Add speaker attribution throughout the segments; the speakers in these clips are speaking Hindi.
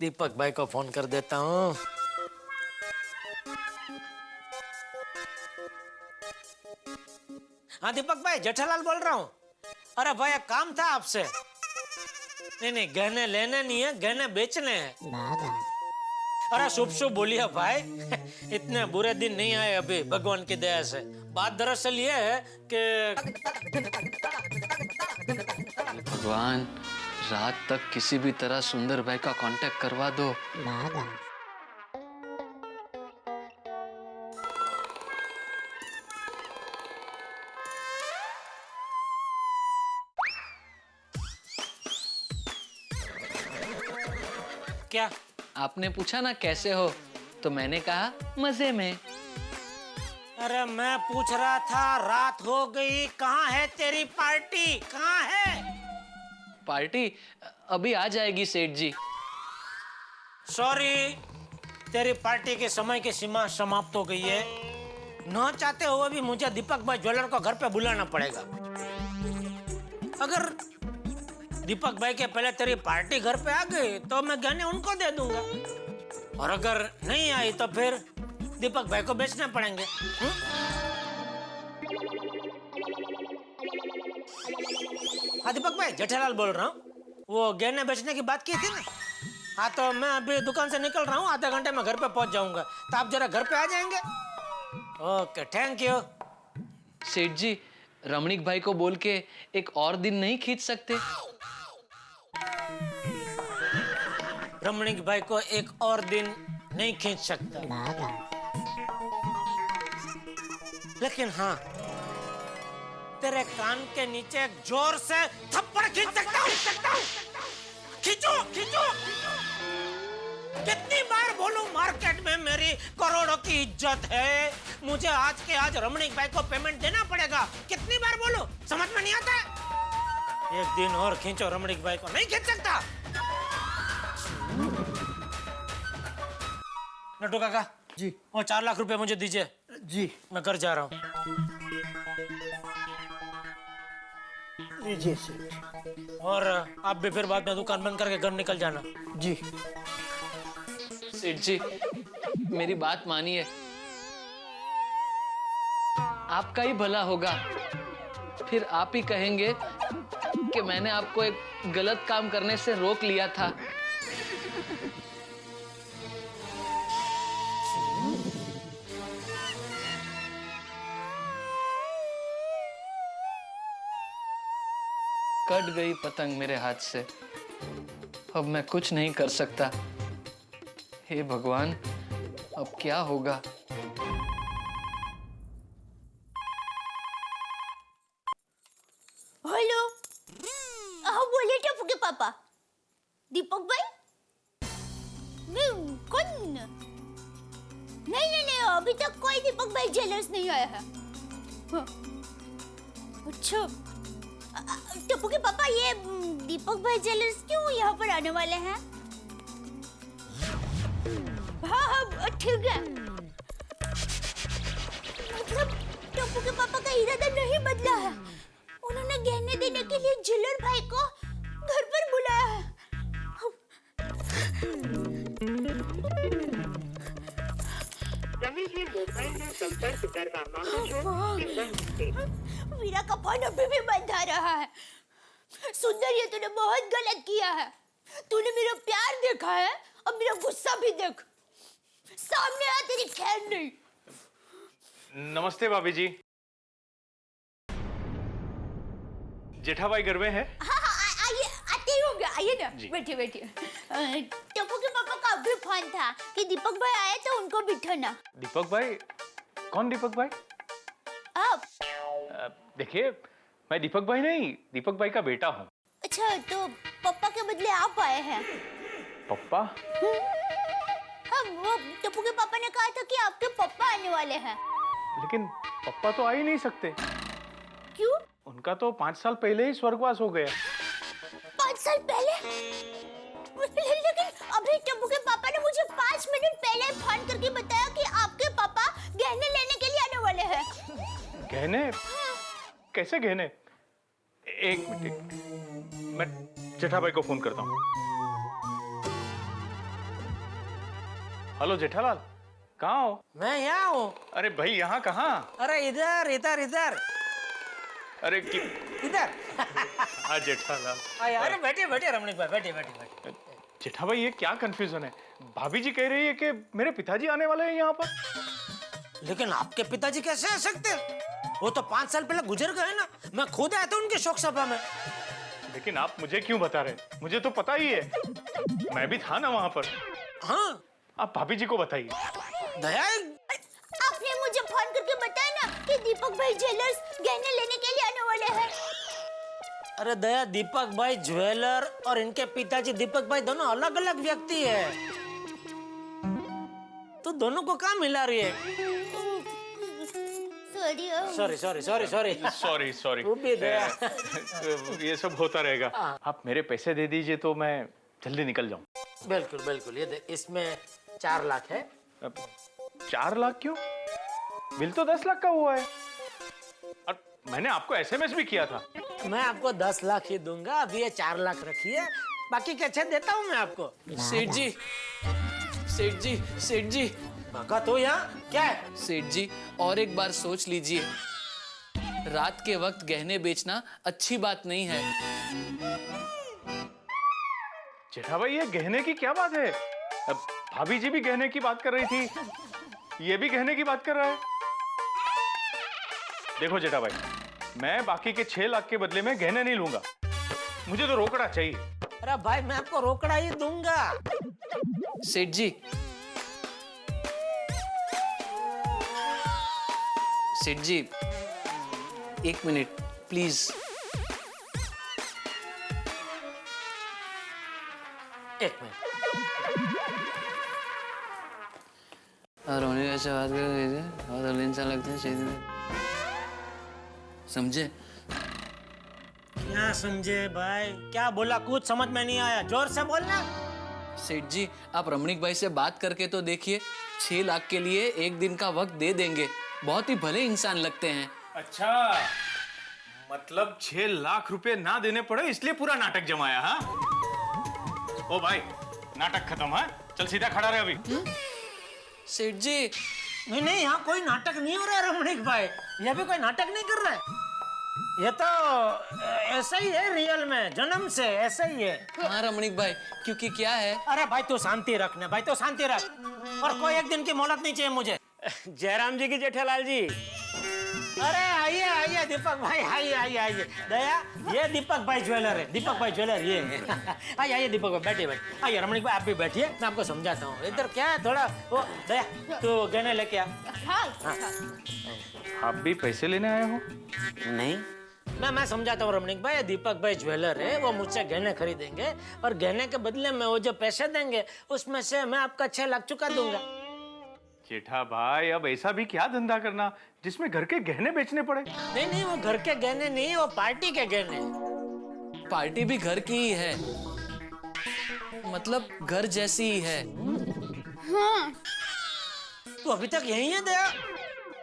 Speaker 1: दीपक भाई को फोन कर देता हूँ। हाँ दीपक भाई, जेठालाल बोल रहा हूँ। अरे भाई एक काम था आपसे। नहीं, गहने लेने नहीं है, गहने बेचने हैं। अरे शुभ शुभ बोलिए भाई। इतने बुरे दिन नहीं आए अभी भगवान की दया से। बात दरअसल ये है कि
Speaker 2: भगवान, रात तक किसी भी तरह सुंदर भाई का कांटेक्ट करवा दो।
Speaker 1: क्या?
Speaker 2: आपने पूछा ना कैसे हो, तो मैंने कहा मजे में।
Speaker 1: अरे मैं पूछ रहा था, रात हो गई, कहाँ है तेरी पार्टी, कहाँ है?
Speaker 2: पार्टी अभी आ जाएगी सेठ जी।
Speaker 1: सॉरी, तेरी पार्टी के समय की सीमा समाप्त हो गई है। न चाहते हुए भी मुझे दीपक भाई ज्वेलर को घर पे बुलाना पड़ेगा। अगर दीपक भाई के पहले तेरी पार्टी घर पे आ गई तो मैं गहने उनको दे दूंगा, और अगर नहीं आई तो फिर दीपक भाई को बेचने पड़ेंगे। हाँ दीपक भाई, जेठालाल बोल रहा हूँ। वो गहने बेचने की बात की थी ना। हाँ तो मैं अभी दुकान से निकल रहा हूँ, आधे घंटे में घर पे पहुंच जाऊंगा, तो आप जरा घर पे आ जाएंगे। Okay, thank you.
Speaker 2: सेठ जी, रमणीक भाई को बोल के एक और दिन नहीं खींच सकते?
Speaker 1: रमणीक भाई को एक और दिन नहीं खींच सकता, लेकिन हाँ तेरे कान के नीचे जोर से थप्पड़ खींच सकता हूँ। खींचो खींचो। कितनी बार बोलूं, मार्केट में मेरी करोड़ों की इज्जत है, मुझे आज के आज रमणीक भाई को पेमेंट देना पड़ेगा। कितनी बार बोलूं, समझ में नहीं आता? एक दिन और खींचो, रमणीक भाई को नहीं खींच सकता। नटू काका
Speaker 3: जी।
Speaker 1: वो 4 लाख रुपए मुझे दीजिए।
Speaker 3: जी
Speaker 1: मैं घर जा रहा हूँ।
Speaker 3: लीजिए सेठ।
Speaker 1: और आप भी फिर बाद में दुकान बंद करके घर निकल जाना।
Speaker 3: जी।
Speaker 2: सेठ जी, मेरी बात मानिए, आपका ही भला होगा। फिर आप ही कहेंगे कि मैंने आपको एक गलत काम करने से रोक लिया था। कट गई पतंग मेरे हाथ से, अब मैं कुछ नहीं कर सकता। हे भगवान, अब क्या होगा?
Speaker 4: हेलो, हाँ बोले टप्पू के पापा। दीपक भाई? नहीं, कौन? नहीं, अभी तक कोई दीपक भाई ज्वेलर्स नहीं आया है। हाँ। अच्छा, टप्पू के पापा, ये दीपक भाई ज्वेलर्स क्यों यहाँ पर आने वाले हैं? हाँ, ठीक है। मतलब टप्पू के पापा का इरादा नहीं बदला है। उन्होंने गहने देने के लिए ज्वेलर भाई को घर पर बुलाया है। वीरा का फोन अभी भी बंद आ रहा है। सुंदर, ये तूने बहुत गलत किया है। तूने मेरा प्यार देखा है, अब मेरा गुस्सा भी देख। सामने आ, तेरी खैर नहीं।
Speaker 5: नमस्ते भाभी जी। जेठा भाई घर में है?
Speaker 4: हाँ, आइए, आते ही होंगे, आइए ना, बैठिए बैठिए। टप्पू के पापा का अभी फोन था कि दीपक भाई आए तो उनको बिठाना।
Speaker 5: दीपक भाई? कौन दीपक भाई?
Speaker 4: आप?
Speaker 5: देखिए, मैं दीपक भाई नहीं, दीपक भाई का बेटा हूँ।
Speaker 4: अच्छा, तो पापा के बदले आप आए हैं?
Speaker 5: पप्पा?
Speaker 4: हाँ, वो टप्पू के पापा ने कहा था कि आपके पापा आने वाले हैं।
Speaker 5: लेकिन पप्पा तो आ ही नहीं सकते।
Speaker 4: क्यों?
Speaker 5: उनका तो 5 साल पहले ही स्वर्गवास हो गया।
Speaker 4: 5 साल पहले? लेकिन अभी टप्पू के पापा ने मुझे 5 मिनट पहले फोन करके बताया कि आपके पापा गहने लेने के लिए आने वाले हैं।
Speaker 5: गहने? कैसे गहने? एक मिनट, मैं जेठा भाई को फोन करता हूँ। हेलो जेठालाल, कहाँ हो?
Speaker 1: मैं यहाँ हूँ।
Speaker 5: अरे भाई यहाँ कहाँ?
Speaker 1: अरे इधर इधर इधर
Speaker 5: अरे
Speaker 1: इधर।
Speaker 5: हाँ जेठालाल।
Speaker 1: अरे बैठिए बैठिए रमणीक भाई, बैठिए बैठिए बैठिए।
Speaker 5: जेठा भाई ये क्या कंफ्यूजन है? भाभी जी कह रही है कि मेरे पिताजी आने वाले हैं यहाँ पर।
Speaker 1: लेकिन आपके पिताजी कैसे आ सकते हैं? वो तो 5 साल पहले गुजर गए ना। मैं खुद आया था उनके शोक सभा में।
Speaker 5: लेकिन आप मुझे क्यों बता रहे? मुझे तो पता ही है, मैं भी था ना वहाँ पर।
Speaker 1: हाँ,
Speaker 5: आप भाभी जी को बताइए।
Speaker 1: दया,
Speaker 4: आपने मुझे फोन करके बताया ना कि दीपक भाई ज्वेलर्स गहने लेने के लिए आने वाले हैं।
Speaker 1: अरे दया, दीपक भाई ज्वेलर और इनके पिताजी दीपक भाई दोनों अलग अलग व्यक्ति है। तो दोनों को कहाँ मिला रही है? Sorry sorry sorry sorry
Speaker 5: sorry sorry,
Speaker 1: वो भी दया।
Speaker 5: ये सब होता रहेगा। आप मेरे पैसे दे दीजिए तो मैं जल्दी निकल जाऊं।
Speaker 1: बिल्कुल बिल्कुल, ये देख, इसमें 4 लाख है।
Speaker 5: अब 4 लाख क्यों? बिल तो 10 लाख का हुआ है और मैंने आपको एसएमएस भी किया था।
Speaker 1: मैं आपको 10 लाख ही दूंगा। अभी ये 4 लाख रखिए, बाकी कैसे देता हूँ मैं आपको।
Speaker 2: सेठ जी, सेठ जी, सेठ जी,
Speaker 1: भगा तो यहाँ क्या है?
Speaker 2: सेठ जी, और एक बार सोच लीजिए। रात के वक्त गहने बेचना अच्छी बात नहीं है।
Speaker 5: जेठा भाई ये गहने की क्या बात है? अब भाभी जी भी गहने की बात कर रही थी, ये भी गहने की बात कर रहा है। देखो जेठा भाई, मैं बाकी के 6 लाख के बदले में गहने नहीं लूंगा, मुझे तो रोकड़ा चाहिए।
Speaker 1: अरे भाई, मैं आपको रोकड़ा ही दूंगा।
Speaker 2: सेठ जी, सेठ जी, 1 मिनट प्लीज।
Speaker 1: एक मिनट।
Speaker 2: और होने कैसे बात कर रहे थे? बहुत अगले इंसान लगते हैं, सीधे समझे?
Speaker 1: क्या समझे भाई? क्या बोला? कुछ समझ में नहीं आया, जोर से बोलना।
Speaker 2: सेठ जी, आप रमणीक भाई से बात करके तो देखिए। 6 लाख के लिए 1 दिन का वक्त दे देंगे। बहुत ही भले इंसान लगते हैं।
Speaker 5: अच्छा, मतलब 6 लाख रुपए ना देने पड़े इसलिए पूरा नाटक जमाया? हाँ ओ भाई, नाटक खत्म है, चल सीधा खड़ा रहे अभी।
Speaker 2: सेठ जी,
Speaker 1: नहीं नहीं, यहाँ कोई नाटक नहीं हो रहा है रमणीक भाई। ये भी कोई नाटक नहीं कर रहा है। ये तो ऐसा ही है, रियल में जन्म से ऐसा ही है।
Speaker 2: हाँ रमणीक भाई, क्योंकि क्या है।
Speaker 1: अरे भाई तू शांति रखना भाई, तो शांति रख। और कोई 1 दिन की मोहलत नहीं चाहिए मुझे।
Speaker 6: जयराम जी की जेठालाल जी।
Speaker 1: अरे आइए आइए दीपक भाई, आइए आइए आइए। दया, ये दीपक भाई ज्वेलर है। दीपक भाई ज्वेलर ये है। आइए आइए दीपक भाई, बैठिए बैठिए। आइए रमणीक भाई, आप भी बैठिए, मैं आपको समझाता हूँ। इधर क्या है, थोड़ा वो दया, तू गहने लेके आ।
Speaker 4: हाँ,
Speaker 5: आप भी पैसे लेने आए हो?
Speaker 6: नहीं,
Speaker 1: मैं समझाता हूँ रमणीक भाई। दीपक भाई ज्वेलर है, वो मुझसे गहने खरीदेंगे और गहने के बदले में वो जो पैसे देंगे उसमें से मैं आपका 6 लाख चुका दूंगा।
Speaker 5: जेठा भाई, अब ऐसा भी क्या धंधा करना जिसमें घर के गहने बेचने पड़े?
Speaker 1: नहीं नहीं, वो घर के गहने नहीं, वो पार्टी के गहने।
Speaker 2: पार्टी भी घर की ही है, मतलब घर जैसी ही है।
Speaker 4: हाँ।
Speaker 1: तू अभी तक यही है दया?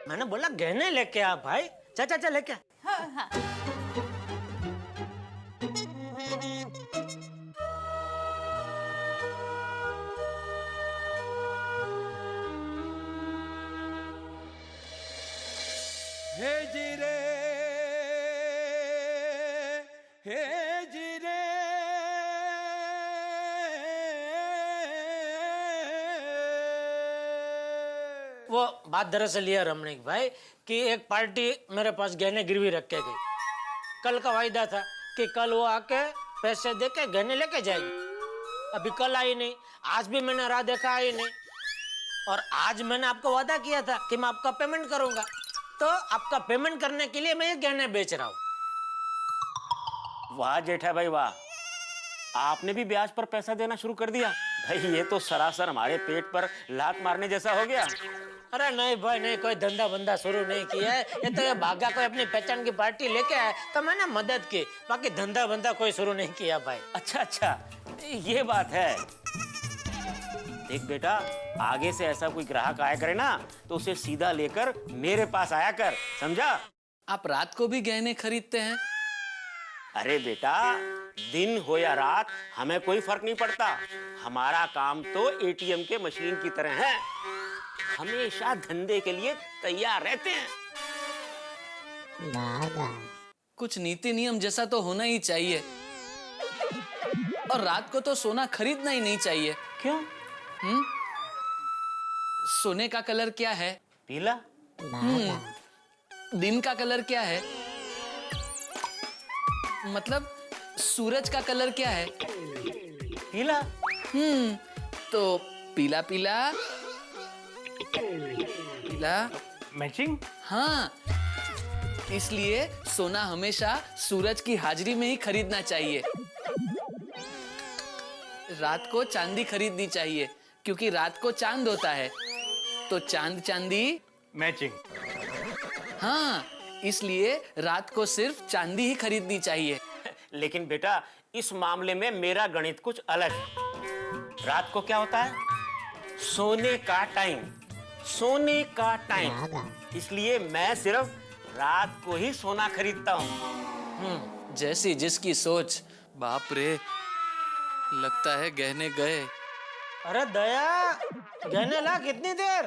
Speaker 1: मैंने बोला गहने लेके आ भाई। चल लेके आ।
Speaker 4: हाँ, हाँ।
Speaker 7: हे जिरे, हे जिरे,
Speaker 1: वो बात दरअसल ये रमणीक भाई कि एक पार्टी मेरे पास गहने गिरवी रख के गई। कल का वायदा था कि कल वो आके पैसे दे के गहने लेके जाएगी। अभी कल आई नहीं, आज भी मैंने राह देखा, आई नहीं। और आज मैंने आपको वादा किया था कि मैं आपका पेमेंट करूंगा, तो आपका पेमेंट करने के लिए मैं ये गहने बेच रहा हूँ।
Speaker 6: वाह जेठा भाई वाह, आपने भी ब्याज पर पैसा देना शुरू कर दिया। भाई ये तो सरासर हमारे पेट पर लात मारने जैसा हो गया।
Speaker 1: अरे नहीं भाई नहीं, कोई धंधा बंदा शुरू नहीं किया है। ये तो ये भागा कोई अपनी पहचान की पार्टी लेके आया तो मैंने मदद की, बाकी धंधा बंदा कोई शुरू नहीं किया भाई।
Speaker 6: अच्छा अच्छा, ये बात है। देख बेटा, आगे से ऐसा कोई ग्राहक आया करे ना तो उसे सीधा लेकर मेरे पास आया कर, समझा?
Speaker 2: आप रात को भी गहने खरीदते हैं?
Speaker 6: अरे बेटा, दिन हो या रात हमें कोई फर्क नहीं पड़ता। हमारा काम तो एटीएम के मशीन की तरह है, हमेशा धंधे के लिए तैयार रहते हैं।
Speaker 2: कुछ नीति नियम जैसा तो होना ही चाहिए। और रात को तो सोना खरीदना ही नहीं चाहिए।
Speaker 6: क्यों?
Speaker 2: सोने का कलर क्या है?
Speaker 6: पीला।
Speaker 2: दिन का कलर क्या है? मतलब सूरज का कलर क्या है?
Speaker 6: पीला।
Speaker 2: तो पीला पीला पीला।
Speaker 5: मैचिंग।
Speaker 2: हाँ, इसलिए सोना हमेशा सूरज की हाजिरी में ही खरीदना चाहिए। रात को चांदी खरीदनी चाहिए, क्योंकि रात को चांद होता है, तो चांद चांदी
Speaker 5: मैचिंग।
Speaker 2: हाँ, इसलिए रात को सिर्फ चांदी ही खरीदनी चाहिए।
Speaker 6: लेकिन बेटा, इस मामले में मेरा गणित कुछ अलग है। रात को क्या होता है? सोने का टाइम, सोने का टाइम। इसलिए मैं सिर्फ रात को ही सोना खरीदता हूँ।
Speaker 2: जैसी जिसकी सोच। बाप रे, लगता है गहने गए।
Speaker 1: अरे दया, गहने ला, कितनी देर?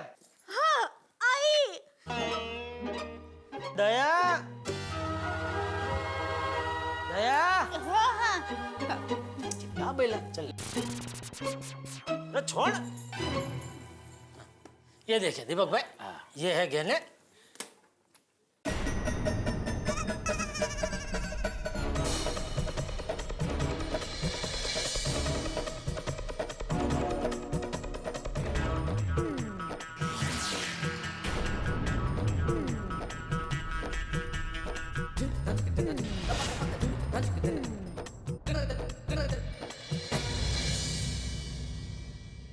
Speaker 4: हाँ, आई।
Speaker 1: दया, दया,
Speaker 4: हाँ हाँ।
Speaker 1: ला बेला, चल। अरे छोड़। ये देखिए दीपक भाई, ये है गहने।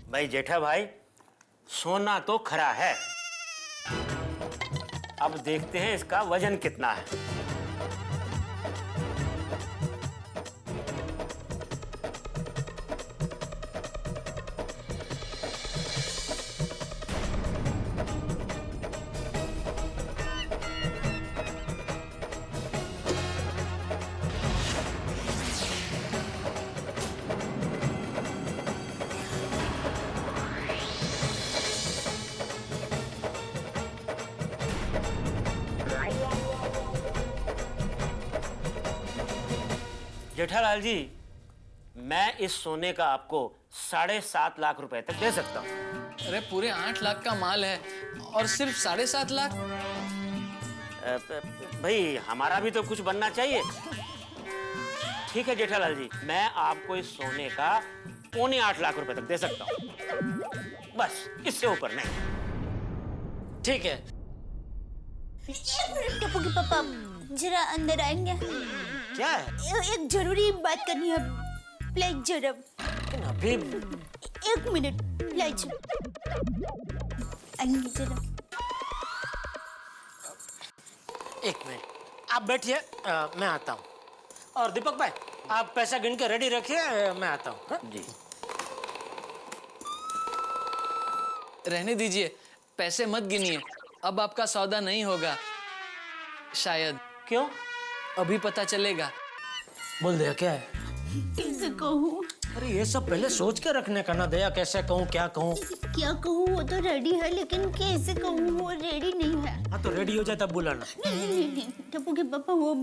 Speaker 6: भाई जेठा भाई, सोना तो खरा है, अब देखते हैं इसका वजन कितना है। जेठालाल जी, मैं इस सोने का आपको 7.5 लाख रुपए तक दे सकता हूँ।
Speaker 2: अरे पूरे 8 लाख का माल है और सिर्फ 7.5 लाख?
Speaker 6: भाई हमारा भी तो कुछ बनना चाहिए। ठीक है जेठालाल जी, मैं आपको इस सोने का 7.25 लाख रुपए तक दे सकता हूँ, बस इससे ऊपर नहीं।
Speaker 1: ठीक है।
Speaker 4: एक मिनट टप्पू के पापा, जरा अंदर आएंगे?
Speaker 1: क्या है?
Speaker 4: एक जरूरी बात करनी है, प्लीज जरा।
Speaker 1: लेकिन अभी
Speaker 4: 1 मिनट प्लीज, आएंगे जरा।
Speaker 1: 1 मिनट आप बैठिए, मैं आता हूँ। और दीपक भाई, आप पैसा गिन के रेडी रखिए, मैं आता हूँ। हाँ?
Speaker 6: जी।
Speaker 2: रहने दीजिए, पैसे मत गिनिए, अब आपका सौदा नहीं होगा शायद।
Speaker 6: क्यों?
Speaker 2: अभी पता चलेगा।
Speaker 1: बोल दया, क्या है?
Speaker 4: कैसे कहूँ?
Speaker 1: अरे ये सब पहले सोच के रखने का ना दया, कैसे कहूँ, क्या कहूँ?
Speaker 4: क्या कहूँ, वो तो रेडी है, लेकिन कैसे कहूँ, वो रेडी नहीं है।
Speaker 1: हाँ तो रेडी हो जाए तब बुलाना।
Speaker 4: नहीं, टप्पू के पापा, वो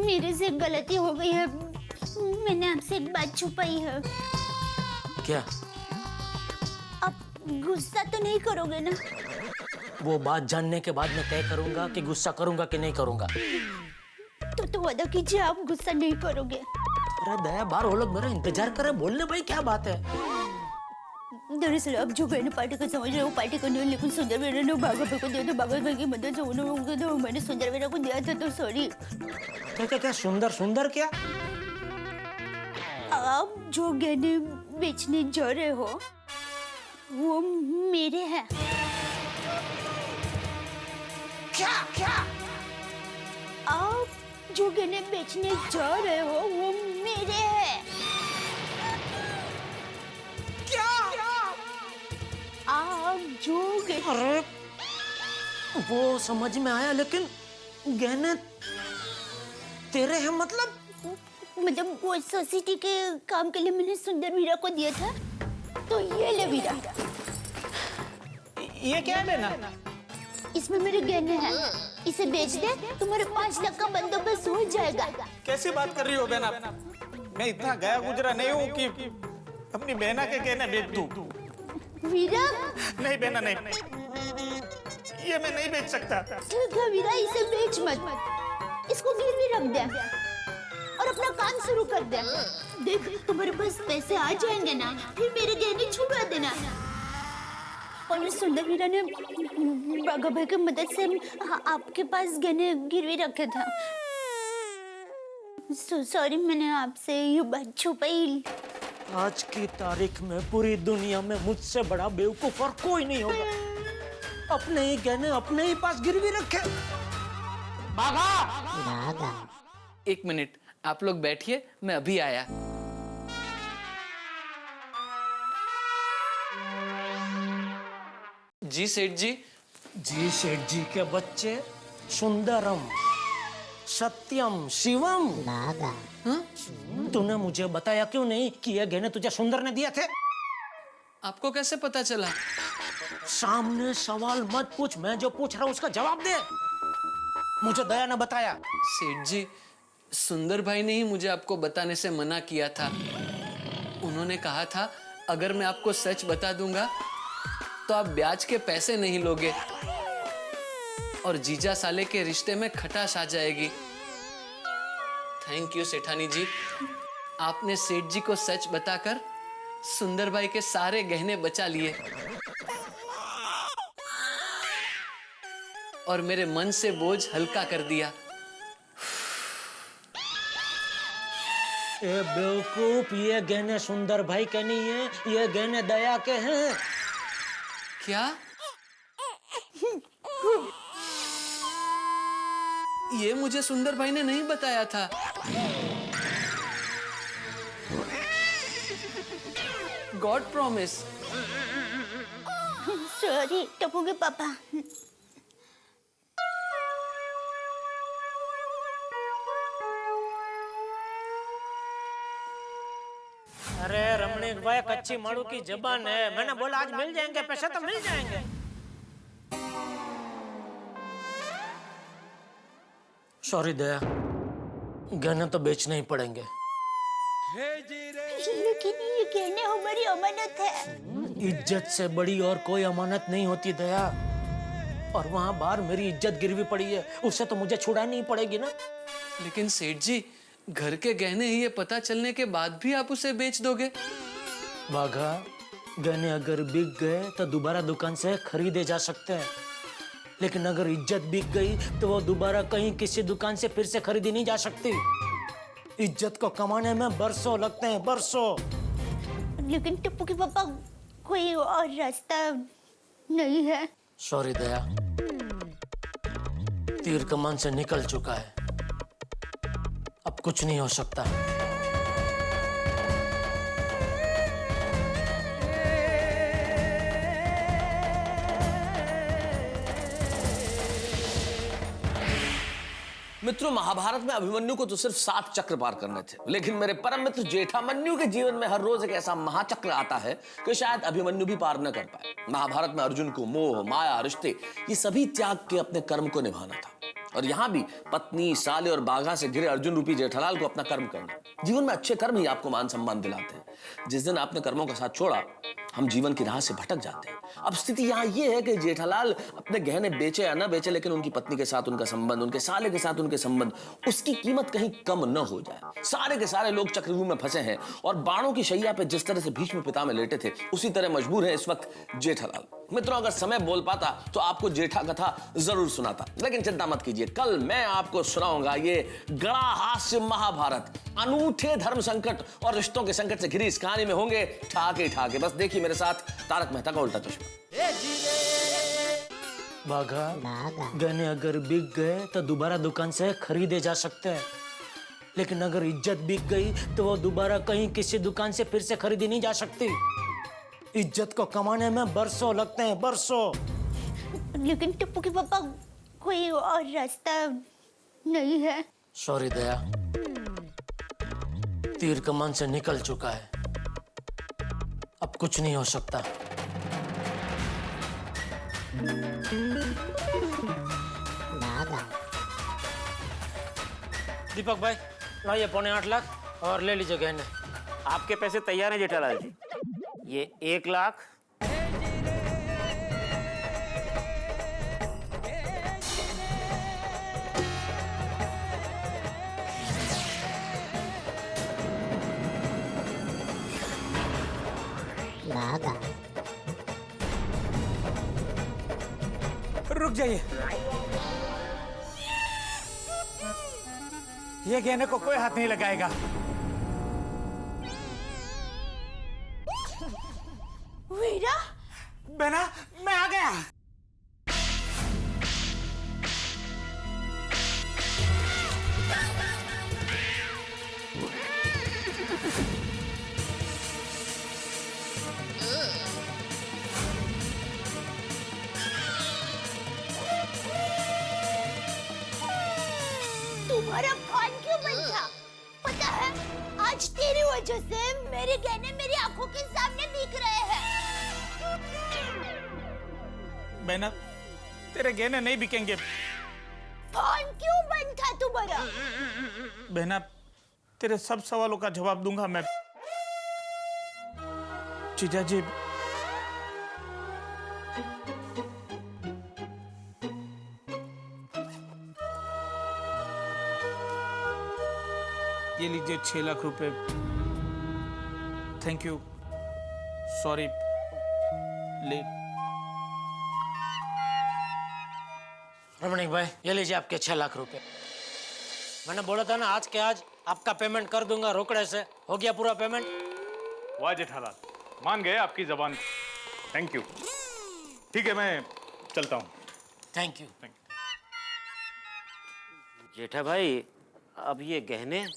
Speaker 4: मेरे से गलती हो गई है, मैंने आपसे एक बात छुपाई है।
Speaker 1: क्या?
Speaker 4: आप गुस्सा तो नहीं करोगे ना?
Speaker 1: वो बात जानने के बाद मैं तय करूंगा कि गुस्सा करूंगा कि नहीं करूंगा।
Speaker 4: तो वादा कीजिए आप गुस्सा नहीं करोगे।
Speaker 1: अरे दया, बाहर वो लोग मेरा इंतजार कर रहे हैं, बोलने भाई क्या बात है?
Speaker 4: दरअसल अब जो मैंने पार्टी को समझ रहे हो पार्टी को नहीं, लेकिन सुंदर वीरा ने भागा भाई को दिया, तो भागा भाई की मदद से उन्होंने तो मैंने सुंदर वीरा को दिया था, तो सॉरी।
Speaker 1: क्या क्या क्या? सुंदर सुंदर क्या?
Speaker 4: आप जो गहने बेचने जा रहे हो वो मेरे हैं।
Speaker 1: क्या क्या?
Speaker 4: आप जो गहने बेचने जा रहे हो वो मेरे हैं।
Speaker 1: क्या?
Speaker 4: आप जो
Speaker 1: अरे वो समझ में आया, लेकिन गहने तेरे हैं मतलब?
Speaker 4: मतलब वो सोसाइटी के काम के लिए मैंने सुंदर वीरा को दिया था, तो ये ले वीरा।
Speaker 3: ये क्या है बेना?
Speaker 4: इसमें मेरे गहने हैं, इसे बेच दे, तुम्हारे 5 लाख का बंदोबस्त हो जाएगा।
Speaker 3: कैसी बात कर रही हो बेना? मैं इतना गया गुजरा नहीं हूँ कि अपनी बहना के गहने बेच दूं।
Speaker 4: वीरा,
Speaker 3: नहीं बेना, नहीं, ये मैं नहीं बेच सकता।
Speaker 4: ठीक है वीरा, इसे बेच मत, इसको गिरवी रख दे और अपना काम शुरू कर दे। देख, तुम्हारे पास पैसे आ जाएंगे ना, फिर मेरे गहने छुड़वा देना। और ये सुंदर वीरा ने बाघा भाई की मदद से आपके पास गहने गिरवी रखे था। सॉरी, मैंने आपसे ये बात छुपाई।
Speaker 1: आज की तारीख में पूरी दुनिया में मुझसे बड़ा बेवकूफ और कोई नहीं होगा। अपने ही गहने अपने ही पास गिरवी रखे।
Speaker 2: एक मिनट, आप लोग बैठिए, मैं अभी आया। जी सेठ जी।
Speaker 1: जी सेठ जी के बच्चे, सुंदरम सत्यम शिवम। तूने मुझे बताया क्यों नहीं कि ये गहने तुझे सुंदर ने दिए थे?
Speaker 2: आपको कैसे पता चला?
Speaker 1: सामने सवाल मत पूछ, मैं जो पूछ रहा हूँ उसका जवाब दे। मुझे दया ने बताया।
Speaker 2: सेठ जी, सुंदर भाई ने ही मुझे आपको बताने से मना किया था। उन्होंने कहा था अगर मैं आपको सच बता दूंगा तो आप ब्याज के पैसे नहीं लोगे और जीजा साले के रिश्ते में खटास आ जाएगी। थैंक यू सेठानी जी, आपने सेठ जी को सच बताकर सुंदर भाई के सारे गहने बचा लिए और मेरे मन से बोझ हल्का कर दिया।
Speaker 1: ए बेवकूफ, ये गहने सुंदर भाई के नहीं है, ये गहने दया के हैं।
Speaker 2: क्या? ये मुझे सुंदर भाई ने नहीं बताया था। God promise.
Speaker 4: सॉरी टप्पू के पापा।
Speaker 1: अरे रमणीक भाई, कच्ची माड़ू की जबान है। मैंने बोला आज मिल जाएंगे पैसे, तो मिल जाएंगे। सॉरी दया, गहने तो बेचने ही पड़ेंगे।
Speaker 4: लेकिन ये गहने हमारी अमानत है।
Speaker 1: इज्जत से बड़ी और कोई अमानत नहीं होती दया। और वहां बाहर मेरी इज्जत गिरवी पड़ी है, उससे तो मुझे छुड़ानी ही पड़ेगी ना।
Speaker 2: लेकिन सेठ जी, घर के गहने ही ये पता चलने के बाद भी आप उसे बेच दोगे?
Speaker 1: बाघा, गहने अगर बिक गए तो दोबारा दुकान से खरीदे जा सकते हैं, लेकिन अगर इज्जत बिक गई तो वो दोबारा कहीं किसी दुकान से फिर से खरीदी नहीं जा सकती। इज्जत को कमाने में बरसों लगते हैं, बरसों।
Speaker 4: लेकिन टप्पू के पापा, कोई और रास्ता नहीं है?
Speaker 1: सॉरी दया, तीर कमान से निकल चुका है, अब कुछ नहीं हो सकता।
Speaker 8: मित्रों, महाभारत में अभिमन्यु को तो सिर्फ 7 चक्र पार करने थे, लेकिन मेरे परम मित्र जेठामन्यु के जीवन में हर रोज एक ऐसा महाचक्र आता है कि शायद अभिमन्यु भी पार न कर पाए। महाभारत में अर्जुन को मोह, माया, रिश्ते, ये सभी त्याग के अपने कर्म को निभाना था। और यहाँ भी पत्नी, साले और बाघा से घिरे अर्जुन रूपी जेठालाल को अपना कर्म करना। जीवन में अच्छे कर्म ही आपको मान सम्मान दिलाते हैं। जिस दिन आपने कर्मों का साथ छोड़ा, हम जीवन की राह से भटक जाते हैं। अब स्थिति यहाँ ये है कि जेठालाल अपने गहने बेचे या ना बेचे, लेकिन उनकी पत्नी के साथ उनका संबंध, उनके साले के साथ उनके संबंध, उसकी कीमत कहीं कम न हो जाए। सारे के सारे लोग चक्रव्यूह में फंसे हैं और बाणों की शैया पे जिस तरह से भीष्म पितामह लेटे थे, उसी तरह मजबूर है इस वक्त जेठालाल। मित्रों, अगर समय बोल पाता तो आपको जेठा कथा जरूर सुनाता, लेकिन चिंता मत कीजिए, कल मैं आपको सुनाऊंगा ये गड़ा हास्य महाभारत। अनूठे धर्म संकट और रिश्तों के संकट से घिरी इस कहानी में होंगे ठाके ठाके। बस देखिए मेरे साथ तारक मेहता का उल्टा चश्मा।
Speaker 1: बाघा, गहने अगर बिक गए तो दोबारा दुकान से खरीदे जा सकते हैं, लेकिन अगर इज्जत बिक गई तो वो दोबारा कहीं किसी दुकान से फिर से खरीदी नहीं जा सकती। इज्जत को कमाने में बरसों लगते हैं, बरसों।
Speaker 4: लेकिन टप्पू के पापा, कोई और रास्ता नहीं है?
Speaker 1: सॉरी दया, तीर कमान से निकल चुका है, अब कुछ नहीं हो सकता। दीपक भाई लाइए 7.25 लाख और ले लीजिए गहने।
Speaker 6: आपके पैसे तैयार हैं जेठालाल जी। ये 1 लाख,
Speaker 3: रुक जाइए, ये गहने को कोई हाथ नहीं लगाएगा।
Speaker 4: वीरा,
Speaker 3: बहना मैं आ गया।
Speaker 4: तुम्हारा फोन क्यों बंद था? पता है आज तेरी वजह से मेरे गहने मेरी आंखों के सामने बिक रहे हैं।
Speaker 3: बहना तेरे गहने नहीं बिकेंगे।
Speaker 4: फोन क्यों बंद था तुम्हारा?
Speaker 3: बहना तेरे सब सवालों का जवाब दूंगा मैं। जीजा जी, ये लीजिए 6 लाख रुपए। Thank you, sorry late.
Speaker 1: Ramnik भाई ये लीजिए आपके 6 लाख रुपए। मैंने बोला था ना आज के आज आपका पेमेंट कर दूंगा रोकड़े से। हो गया पूरा पेमेंट।
Speaker 5: वाह जेठालाल, मान गए आपकी जबान को। Thank you. ठीक है मैं चलता हूँ।
Speaker 1: Thank you.
Speaker 6: जेठा भाई अब ये गहने,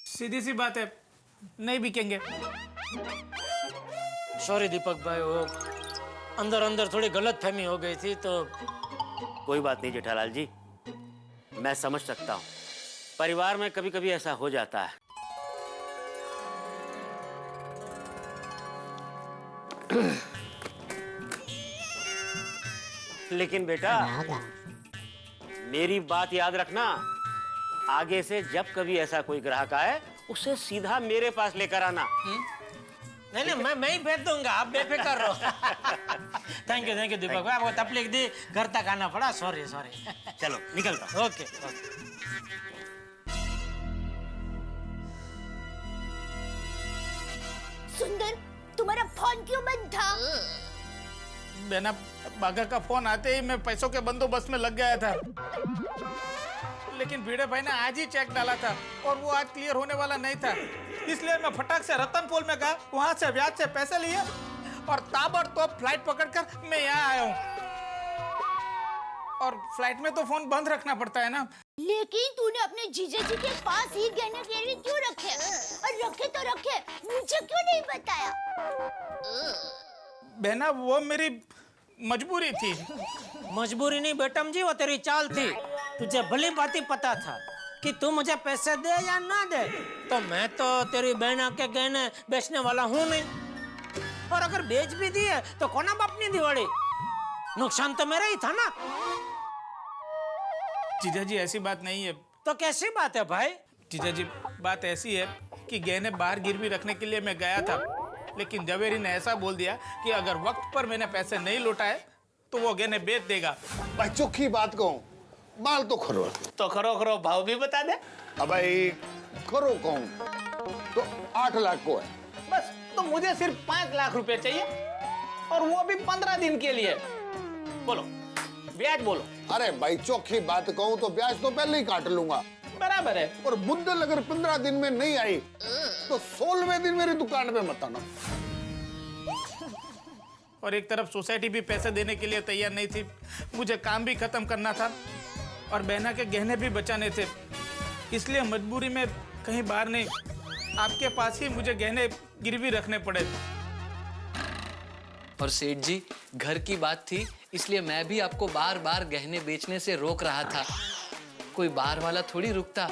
Speaker 3: सीधी सी बात है, नहीं बिकेंगे।
Speaker 1: सॉरी दीपक भाई, वो अंदर अंदर थोड़ी गलतफहमी हो गई थी तो।
Speaker 6: कोई बात नहीं जेठालाल जी, मैं समझ सकता हूँ, परिवार में कभी कभी ऐसा हो जाता है। लेकिन बेटा मेरी बात याद रखना, आगे से जब कभी ऐसा कोई ग्राहक आए उसे सीधा मेरे पास लेकर आना।
Speaker 1: नहीं मैं ही भेज दूंगा, आप बेफिक्र रहो। थैंक यू दीपक भाई, आपको तकलीफ दी, घर तक आना पड़ा। सॉरी।
Speaker 6: चलो निकलता हूं।
Speaker 1: ओके।
Speaker 4: सुंदर, तुम्हारा फोन क्यों बंद था?
Speaker 3: बहना बागा का फोन आते ही मैं पैसों के बंदोबस्त में लग गया था, लेकिन भिड़े भाई ने आज ही चेक डाला था और वो आज क्लियर होने वाला नहीं था। इसलिए मैं फटाक से रतनपुर में गया, वहां से ब्याज से पैसे लिए और ताबड़तोड़ फ्लाइट पकड़कर मैं यहाँ आया हूँ। और फ्लाइट में तो फोन बंद रखना पड़ता है ना।
Speaker 4: लेकिन तूने अपने जीजा जी के पास ही गहने गिरवी क्यों रखे? और रखे तो रखे, मुझे क्यों नहीं बताया?
Speaker 3: बहना वो मेरी मजबूरी थी।
Speaker 1: मजबूरी नहीं बेटम जी, वो तेरी चाल थी। तुझे भली भांति पता था कि तू मुझे पैसे दे या ना दे, तो मैं तो तेरी बहना के गहने बेचने वाला हूँ नहीं। और अगर बेच भी दिए तो कोना बापनी दिवाली, नुकसान तो मेरा ही था ना।
Speaker 3: जीजा जी ऐसी बात नहीं है।
Speaker 1: तो कैसी बात है भाई?
Speaker 3: जीजा जी बात ऐसी है कि गहने बाहर गिरवी रखने के लिए मैं गया था, लेकिन जवेरी ने ऐसा बोल दिया कि अगर वक्त पर मैंने पैसे नहीं लौटाए तो वो गहने बेच देगा।
Speaker 9: भाई चोखी बात कहूँ, बाल तो खरो
Speaker 6: तो खरो भाव भी बता दे।
Speaker 9: अब भाई खरो कहूँ तो 8 लाख को है।
Speaker 3: बस, तो मुझे सिर्फ 5 लाख रुपए चाहिए और वो भी 15 दिन के लिए।
Speaker 6: बोलो ब्याज बोलो।
Speaker 9: अरे भाई चोखी बात कहूँ तो ब्याज तो पहले ही काट लूंगा।
Speaker 3: बराबर है।
Speaker 9: और बुद्धल अगर 15 दिन में नहीं आई तो 16वें दिन मेरी दुकान पे मत आना।
Speaker 3: और एक तरफ सोसाइटी भी पैसे देने के लिए तैयार नहीं थी, मुझे काम भी खत्म करना था और बहना के गहने भी बचाने थे। इसलिए मजबूरी में कहीं बाहर नहीं, आपके पास ही मुझे गहने गिरवी रखने पड़े।
Speaker 2: और सेठ जी घर की बात थी, इसलिए मैं भी आपको बार बार गहने बेचने से रोक रहा था। कोई बाहर वाला थोड़ी रुकता,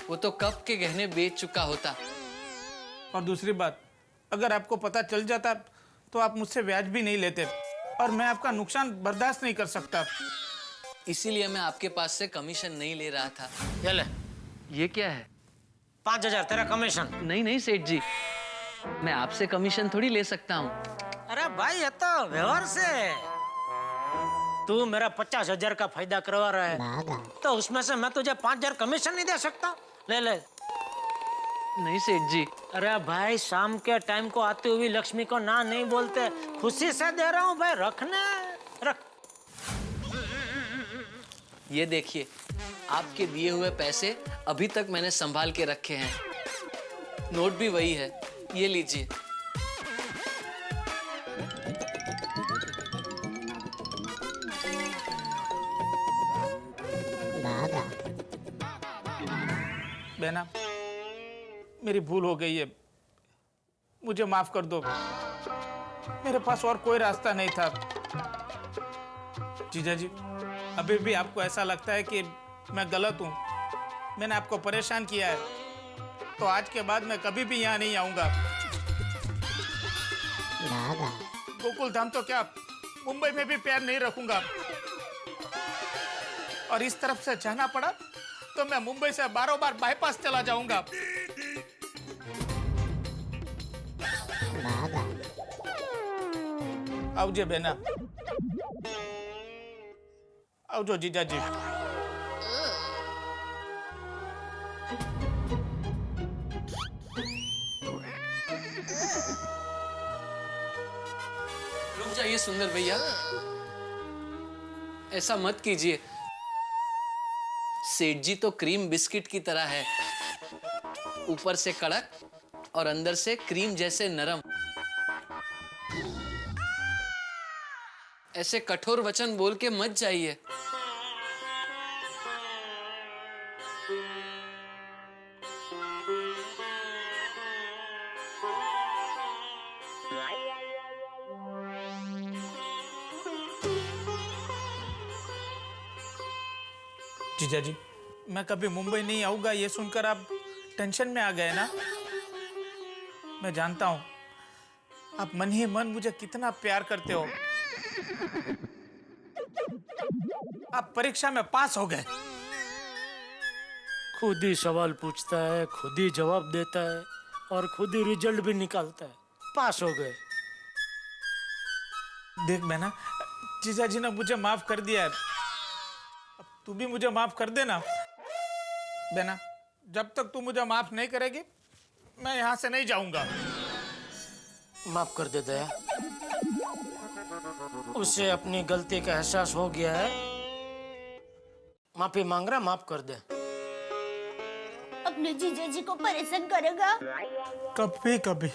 Speaker 2: वो तो कब के गहने बेच चुका होता।
Speaker 3: और दूसरी बात, अगर आपको पता चल जाता तो आप मुझसे ब्याज भी नहीं लेते और मैं आपका नुकसान बर्दाश्त नहीं कर सकता।
Speaker 2: इसीलिए मैं आपके पास से कमीशन नहीं ले रहा था।
Speaker 1: ये ले
Speaker 2: ये क्या है?
Speaker 1: 5,000 तेरा कमीशन।
Speaker 2: नहीं नहीं सेठ जी, मैं आपसे कमीशन थोड़ी ले सकता हूँ।
Speaker 1: अरे भाई ये तो व्यवहार से तू मेरा 50,000 का फायदा करवा रहा है, तो उसमें से मैं तुझे 5,000 कमीशन नहीं दे सकता? ले ले।
Speaker 2: नहीं सेठ जी।
Speaker 1: अरे भाई शाम के टाइम को आती हुई लक्ष्मी को ना नहीं बोलते, खुशी से दे रहा हूँ भाई, रखने रख।
Speaker 2: ये देखिए, आपके दिए हुए पैसे अभी तक मैंने संभाल के रखे हैं। नोट भी वही है, ये लीजिए।
Speaker 3: बहना, मेरी भूल हो गई है, मुझे माफ कर दो। मेरे पास और कोई रास्ता नहीं था। जीजा जी, अभी भी आपको ऐसा लगता है कि मैं गलत हूँ, मैंने आपको परेशान किया है, तो आज के बाद मैं कभी भी यहाँ नहीं आऊँगा। गोकुल धाम तो क्या, मुंबई में भी पैर नहीं रखूंगा। और इस तरफ से जाना पड़ा तो मैं मुंबई से बारों बार बाईपास चला जाऊंगा। आवजे बेना, आवजो जीजा जी।
Speaker 2: रुक जाइए सुंदर भैया, ऐसा मत कीजिए। सेठ जी तो क्रीम बिस्किट की तरह है, ऊपर से कड़क और अंदर से क्रीम जैसे नरम। ऐसे कठोर वचन बोल के मत जाइए।
Speaker 3: जीजा जी, मैं कभी मुंबई नहीं आऊंगा ये सुनकर आप टेंशन में आ गए ना? मैं जानता हूं आप मन ही मन मुझे कितना प्यार करते हो। आप परीक्षा में पास हो गए।
Speaker 1: खुद ही सवाल पूछता है, खुद ही जवाब देता है और खुद ही रिजल्ट भी निकालता है। पास हो गए।
Speaker 3: देख मैना, जीजा जी ने मुझे माफ कर दिया है, अब तू भी मुझे माफ कर देना। बेना, जब तक तू मुझे माफ नहीं करेगी मैं यहाँ से नहीं जाऊंगा।
Speaker 1: माफ कर दे दया, उसे अपनी गलती का एहसास हो गया है, माफी मांग रहा, माफ कर दे।
Speaker 4: अपने जीजा जी को परेशान करेगा?
Speaker 3: कभी कभी।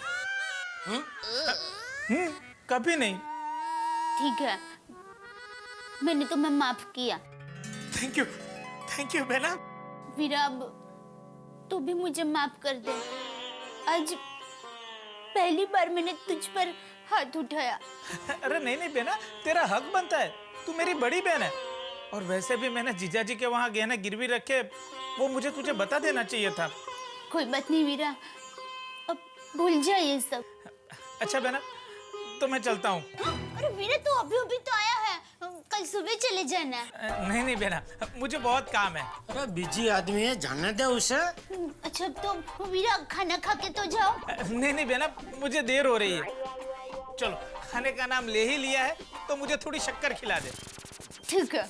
Speaker 3: कभी नहीं।
Speaker 4: ठीक है, मैंने तुम्हें माफ किया।
Speaker 3: थैंक यू बेना।
Speaker 4: वीरा, अब तू भी मुझे माफ कर दे। आज पहली बार मैंने तुझ पर हाथ उठाया।
Speaker 3: अरे नहीं बेना, तेरा हक बनता है, तू मेरी बड़ी बहन है। और वैसे भी मैंने जीजा जी के वहाँ गहने गिरवी रखे, वो मुझे तुझे बता देना चाहिए था।
Speaker 4: कोई बात नहीं वीरा, अब भूल जा ये सब।
Speaker 3: अच्छा बेना, तो मैं चलता हूँ।
Speaker 4: अरे वीरा, तू अभी तो आया है, कल सुबह चले जाना।
Speaker 3: नहीं बेना, मुझे बहुत काम है।
Speaker 1: अरे बिजी आदमी है, जाने दे उसे।
Speaker 4: अच्छा तो वीरा खाना खा के तो जाओ।
Speaker 3: नहीं बेना, मुझे देर हो रही है। चलो, खाने का नाम ले ही लिया है तो मुझे थोड़ी शक्कर खिला दे।
Speaker 4: ठीक है।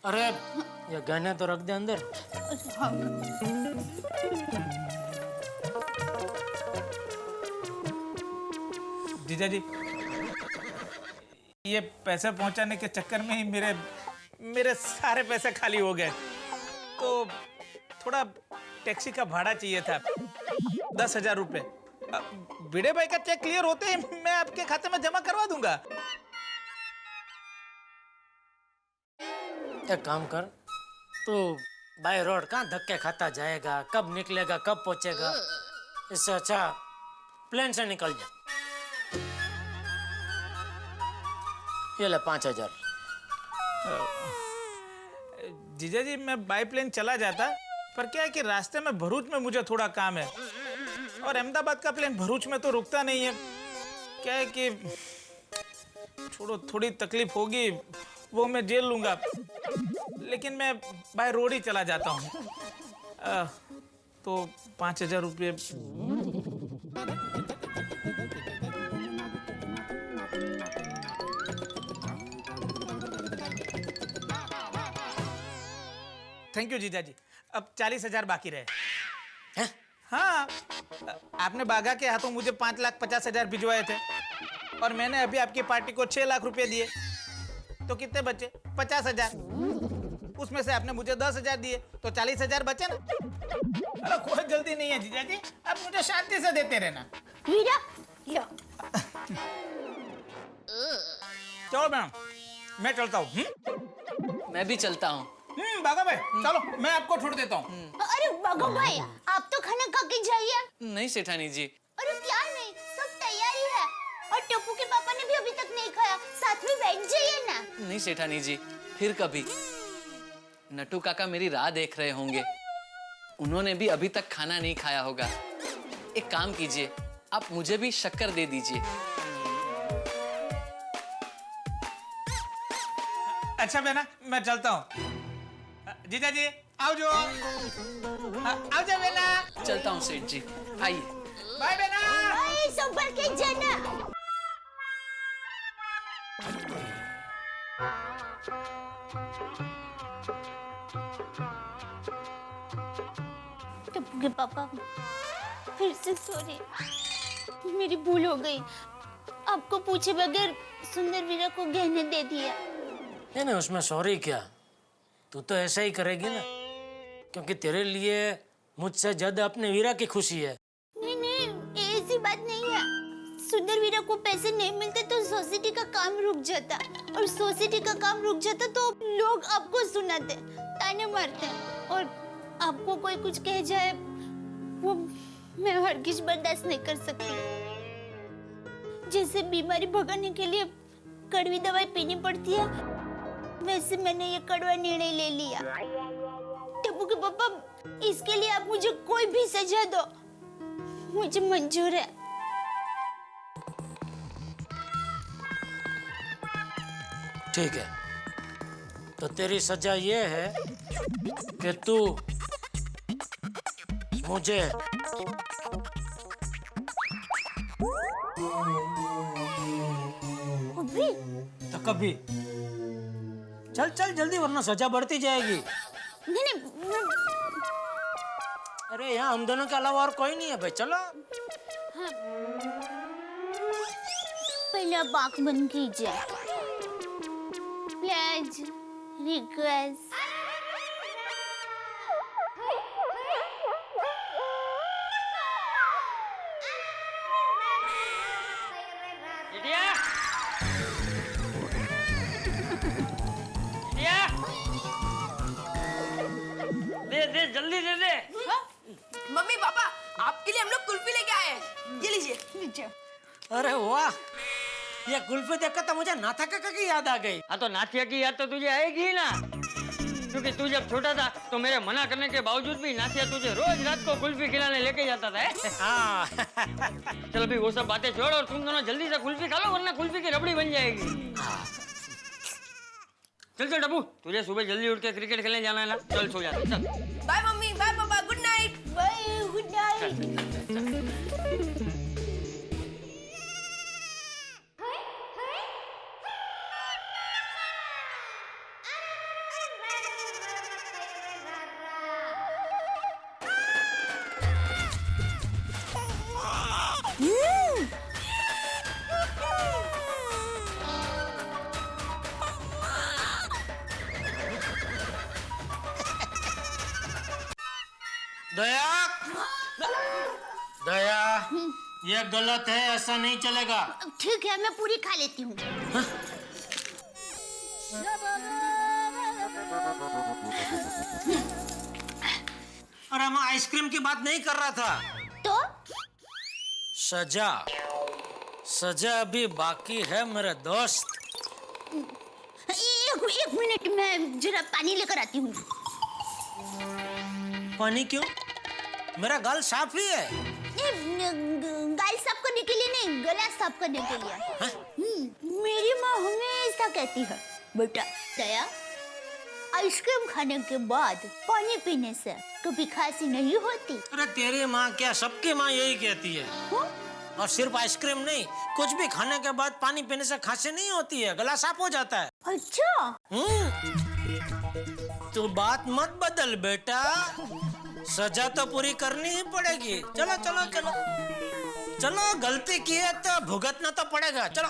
Speaker 1: अरे ये गहने तो रख दे अंदर।
Speaker 4: हाँ।
Speaker 3: जीजा जी, ये पैसे पहुंचाने के चक्कर में ही मेरे सारे पैसे खाली हो गए, तो थोड़ा टैक्सी का भाड़ा चाहिए था, 10,000 रुपए। भिड़े भाई का चेक क्लियर होते ही मैं आपके खाते में जमा करवा दूंगा।
Speaker 1: एक काम कर, तू बाय रोड कहाँ धक्के खाता जाएगा, कब निकलेगा, कब पहुंचेगा, इससे अच्छा प्लेन से निकल जा। ये ले 5,000।
Speaker 3: जीजा जी मैं बाई प्लेन चला जाता, पर क्या है कि रास्ते में भरूच में मुझे थोड़ा काम है और अहमदाबाद का प्लेन भरूच में तो रुकता नहीं है। क्या है कि छोड़ो, थोड़ी तकलीफ होगी वो मैं झेल लूंगा, लेकिन मैं बाय रोड ही चला जाता हूँ। तो 5,000 रुपये। थैंक यू जीजा जी। अब 40,000 बाकी रहे हैं। हाँ, आपने बागा के हाथों मुझे 5,50,000 भिजवाए थे और मैंने अभी आपकी पार्टी को 6 लाख रुपए दिए, तो कितने बचे? 50,000। उसमें से आपने मुझे 10,000 दिए, तो 40,000 बचे ना। अरे कोई जल्दी नहीं है जीजा जी, आप मुझे शांति से देते रहना।
Speaker 4: वीरा, लो।
Speaker 3: चलो मैडम, मैं चलता हूँ।
Speaker 2: मैं भी चलता हूँ।
Speaker 3: बागा भाई चलो, मैं आपको छोड़ देता हूँ।
Speaker 4: अरे बागा भाई, आप तो खाना खा के जाइए।
Speaker 2: नहीं सेठानी जी।
Speaker 4: अरे क्या नहीं, सब तैयारी है और टप्पू के पापा ने भी अभी तक नहीं खाया, साथ में बैठ जाइए ना।
Speaker 2: नहीं सेठानी जी, फिर कभी। नटू काका मेरी राह देख रहे होंगे, उन्होंने भी अभी तक खाना नहीं खाया होगा। एक काम कीजिए, आप मुझे भी शक्कर दे दीजिए।
Speaker 3: अच्छा बेना, मैं चलता हूँ। जीजा जी आओ जो, आओ जा बेना।
Speaker 2: चलता हूँ सेठ जी, आइए।
Speaker 3: बाय बेना।
Speaker 4: भाई संभल के जाना। टप्पू के पापा, फिर से सॉरी, मेरी भूल हो गई। आपको पूछे बगैर सुंदर वीरा को गहने दे दिया।
Speaker 1: नहीं, उसमें सॉरी क्या, तू तो ऐसा ही करेगी ना, क्योंकि तेरे लिए मुझसे ज्यादा अपने वीरा की खुशी है।
Speaker 4: नहीं, ऐसी बात नहीं है। सुंदर वीरा को पैसे नहीं मिलते तो सोसाइटी का काम रुक जाता, और सोसाइटी का काम रुक जाता तो लोग आपको सुनाते, ताने मारते, और आपको कोई कुछ कह जाए वो मैं हरगिज बर्दाश्त नहीं कर सकती। जैसे बीमारी भगाने के लिए कड़वी दवाई पीनी पड़ती है, वैसे मैंने ये कड़वा निर्णय ले लिया। टप्पू के पापा, इसके लिए आप मुझे कोई भी सजा दो, मुझे मंजूर है।
Speaker 1: ठीक है, तो तेरी सजा ये है कि तू मुझे
Speaker 4: अभी
Speaker 1: तो कभी चल चल जल्दी, वरना सजा बढ़ती जाएगी।
Speaker 4: नहीं,
Speaker 1: अरे यहाँ हम दोनों के अलावा और कोई नहीं है भाई, चलो।
Speaker 4: पहले आप आँख बंद कीजिए। Please request.
Speaker 1: दे जल्दी दे।
Speaker 10: मम्मी पापा, आपके लिए हम लोग कुल्फी लेके आए हैं, ये लीजिए।
Speaker 1: अरे वाह, ये कुल्फी देखकर तो मुझे नाथा काका की याद आ गई।
Speaker 11: हाँ, तो नाथिया की याद तो तुझे आएगी ही ना, क्योंकि तू जब छोटा था तो मेरे मना करने के बावजूद भी नाथिया तुझे रोज रात को कुल्फी खिलाने लेके जाता था।
Speaker 1: हाँ।
Speaker 11: चल अभी वो सब बातें छोड़ और तुम दोनों जल्दी से कुल्फी खा लो, वरना कुल्फी की रबड़ी बन जाएगी। चल चल डब्बू, तुझे सुबह जल्दी उठ के क्रिकेट खेलने जाना है ना, चल सो जा। चल
Speaker 10: bye mummy, bye papa, good night.
Speaker 4: Bye, good night.
Speaker 1: Daya, Daya, ये गलत है, ऐसा नहीं चलेगा।
Speaker 4: ठीक है, मैं पूरी खा लेती हूँ।
Speaker 1: अरे मैं आइसक्रीम की बात नहीं कर रहा था।
Speaker 4: तो
Speaker 1: सजा, सजा अभी बाकी है मेरे दोस्त।
Speaker 4: एक एक मिनट, मैं जरा पानी लेकर आती हूँ।
Speaker 1: पानी क्यों? मेरा गाल साफ ही है।
Speaker 4: गाल साफ करने के लिए नहीं, गला साफ करने के लिए। मेरी माँ हमेशा कहती है, बेटा दया, आइसक्रीम खाने के बाद पानी पीने से कभी खांसी नहीं होती।
Speaker 1: अरे तेरी माँ क्या, सबकी माँ यही कहती है। और सिर्फ आइसक्रीम नहीं, कुछ भी खाने के बाद पानी पीने से खांसी नहीं होती है, गला साफ हो जाता है।
Speaker 4: अच्छा।
Speaker 1: तू बात मत बदल बेटा, सजा तो पूरी करनी ही पड़ेगी। चलो चलो चलो चलो, गलती की है तो भुगतना तो पड़ेगा। चलो।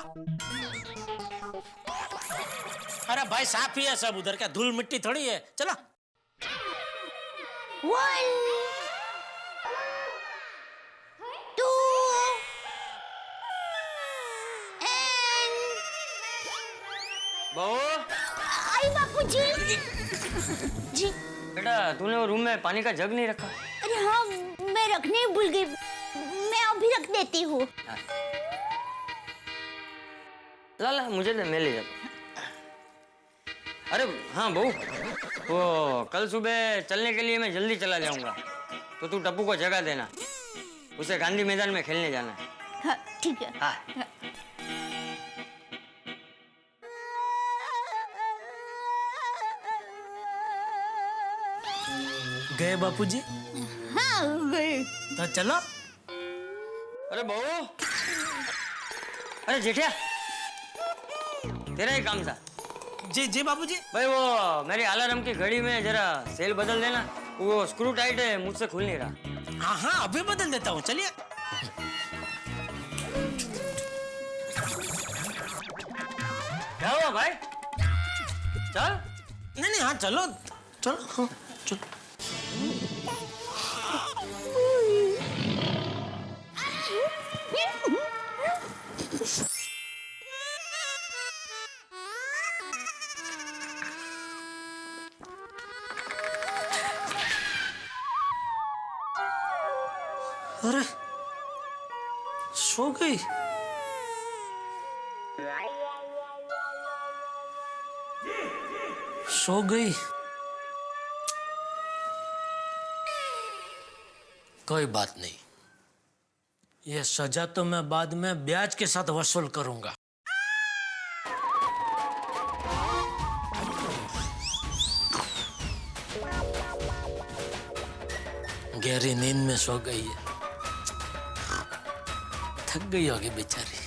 Speaker 1: अरे भाई साफ ही है सब उधर, क्या धूल मिट्टी थोड़ी है। चलो।
Speaker 4: 1 2
Speaker 11: बहू,
Speaker 4: आई बापूजी। जी।
Speaker 11: बेटा तूने वो रूम में पानी का जग नहीं रखा?
Speaker 4: अरे हाँ, मैं रखने ही भूल गई, मैं अभी रख देती हूँ।
Speaker 11: ला ला, मुझे दे, मैं ले जाता हूँ। अरे हाँ बहू, वो कल सुबह चलने के लिए मैं जल्दी चला जाऊंगा, तो तू टप्पू को जगह देना, उसे गांधी मैदान में खेलने जाना है।
Speaker 4: हाँ ठीक है।
Speaker 11: हाँ।
Speaker 1: गए बापूजी?
Speaker 4: हाँ गए।
Speaker 1: तो चलो।
Speaker 11: अरे बहू, अरे जेठिया, तेरा ही काम था।
Speaker 1: जी जी बाबूजी।
Speaker 11: भाई वो मेरी अलार्म की घड़ी में जरा सेल बदल देना, वो स्क्रू टाइट है, मुझसे खुल नहीं रहा।
Speaker 1: हाँ हाँ अभी बदल देता हूँ, चलिए।
Speaker 11: क्या हुआ भाई? चल।
Speaker 1: नहीं नहीं, हाँ चलो चलो, हाँ, चलो। अरे सो गई? सो गई? कोई बात नहीं, ये सजा तो मैं बाद में ब्याज के साथ वसूल करूंगा। गहरी नींद में सो गई है, थक गई होगी बेचारी।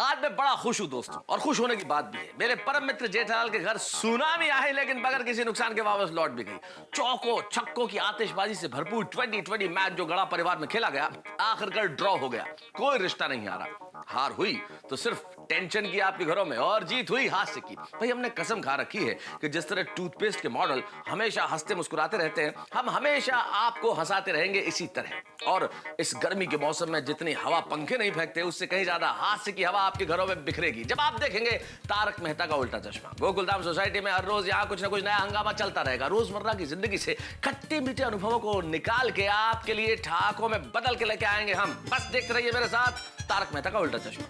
Speaker 8: आज मैं बड़ा खुश हूं दोस्तों, और खुश होने की बात भी है। मेरे परम मित्र जेठालाल के घर सुनामी आई, लेकिन बगैर किसी नुकसान के वापस लौट भी गई। चौकों छक्कों की आतिशबाजी से भरपूर 2020 मैच जो गड़ा परिवार में खेला गया, आखिरकार ड्रॉ हो गया। कोई रिश्ता नहीं आ रहा। हार हुई तो सिर्फ टेंशन की आपके घरों में, और जीत हुई हास्य की। भाई हमने कसम खा रखी है कि जिस तरह टूथपेस्ट के मॉडल हमेशा हंसते मुस्कुराते रहते हैं, हम हमेशा आपको हंसाते रहेंगे इसी तरह। और इस गर्मी के मौसम में जितनी हवा पंखे नहीं फेंकते, उससे कहीं ज्यादा हास्य की हवा आपके घरों में बिखरेगी जब आप देखेंगे तारक मेहता का उल्टा चश्मा। गोकुलधाम सोसाइटी में हर रोज यहाँ कुछ ना कुछ नया हंगामा चलता रहेगा। रोजमर्रा की जिंदगी से खट्टे मीठे अनुभवों को निकाल के आपके लिए ठहाकों में बदल के लेके आएंगे हम। बस देखते रहिए मेरे साथ तारक मेहता का उल्टा चश्मा।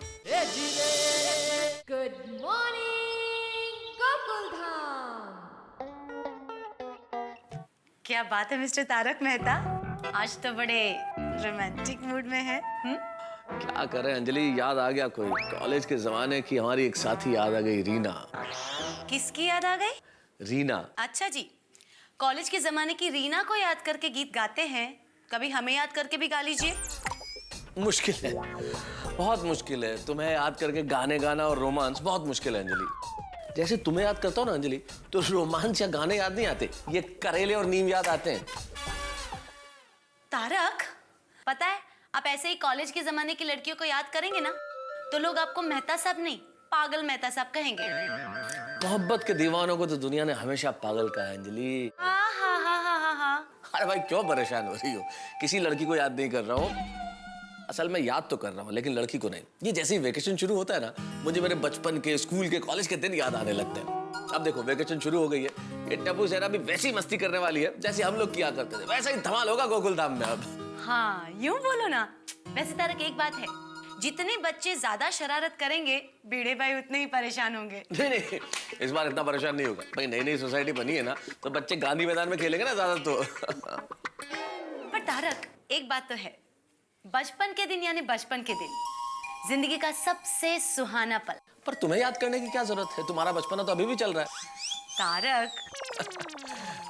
Speaker 10: Good morning Gokuldham.
Speaker 12: क्या बात है मिस्टर तारक मेहता, आज तो बड़े रोमांटिक मूड में है।
Speaker 8: क्या करें अंजलि, याद आ गया कोई कॉलेज के जमाने की हमारी एक साथी याद आ गई, रीना।
Speaker 12: किसकी याद आ गई?
Speaker 8: रीना।
Speaker 12: अच्छा जी, कॉलेज के जमाने की रीना को याद करके गीत गाते हैं, कभी हमें याद करके भी गा लीजिए।
Speaker 8: मुश्किल है, बहुत मुश्किल है। तुम्हें याद करके गाने गाना और रोमांस बहुत मुश्किल है अंजलि। जैसे तुम्हें याद करता हूँ ना अंजलि, तो रोमांस या गाने याद नहीं आते, ये करेले और नीम याद आते हैं।
Speaker 12: तारक, पता है आप ऐसे ही कॉलेज के जमाने की लड़कियों को याद करेंगे ना, तो लोग आपको मेहता साहब नहीं, पागल मेहता साहब कहेंगे।
Speaker 8: मोहब्बत के दीवानों को तो दुनिया ने हमेशा पागल कहा है अंजलि।
Speaker 12: हाँ हाँ हाँ हाँ हाँ हाँ।
Speaker 8: अरे भाई क्यों परेशान हो रही हो? किसी लड़की को याद नहीं कर रहा हूँ, असल में याद तो कर रहा हूँ, लेकिन लड़की को नहीं। ये जैसे ही वेकेशन शुरू होता है ना, मुझे मेरे बचपन के, स्कूल के, कॉलेज के दिन याद आने लगते हैं। अब देखो वेकेशन शुरू हो गई है, ये टप्पू सेना भी वैसी मस्ती करने वाली है जैसे हम लोग किया करते थे। वैसा ही धमाल होगा गोकुलधाम में अब।
Speaker 12: हाँ यूं बोलो ना। वैसे तारक एक बात है, जितने बच्चे ज्यादा शरारत करेंगे भिड़े भाई उतने ही परेशान होंगे।
Speaker 8: नहीं नहीं, इस बार इतना परेशान नहीं होगा भाई। नई नई सोसाइटी बनी है ना, तो बच्चे गांधी मैदान में खेलेंगे ना ज्यादा तो।
Speaker 12: पर तारक, एक बात तो है, बचपन के दिन यानी बचपन के दिन जिंदगी का सबसे सुहाना पल।
Speaker 8: पर तुम्हें याद करने की क्या जरूरत है? तुम्हारा बचपना तो अभी भी चल रहा है।
Speaker 12: तारक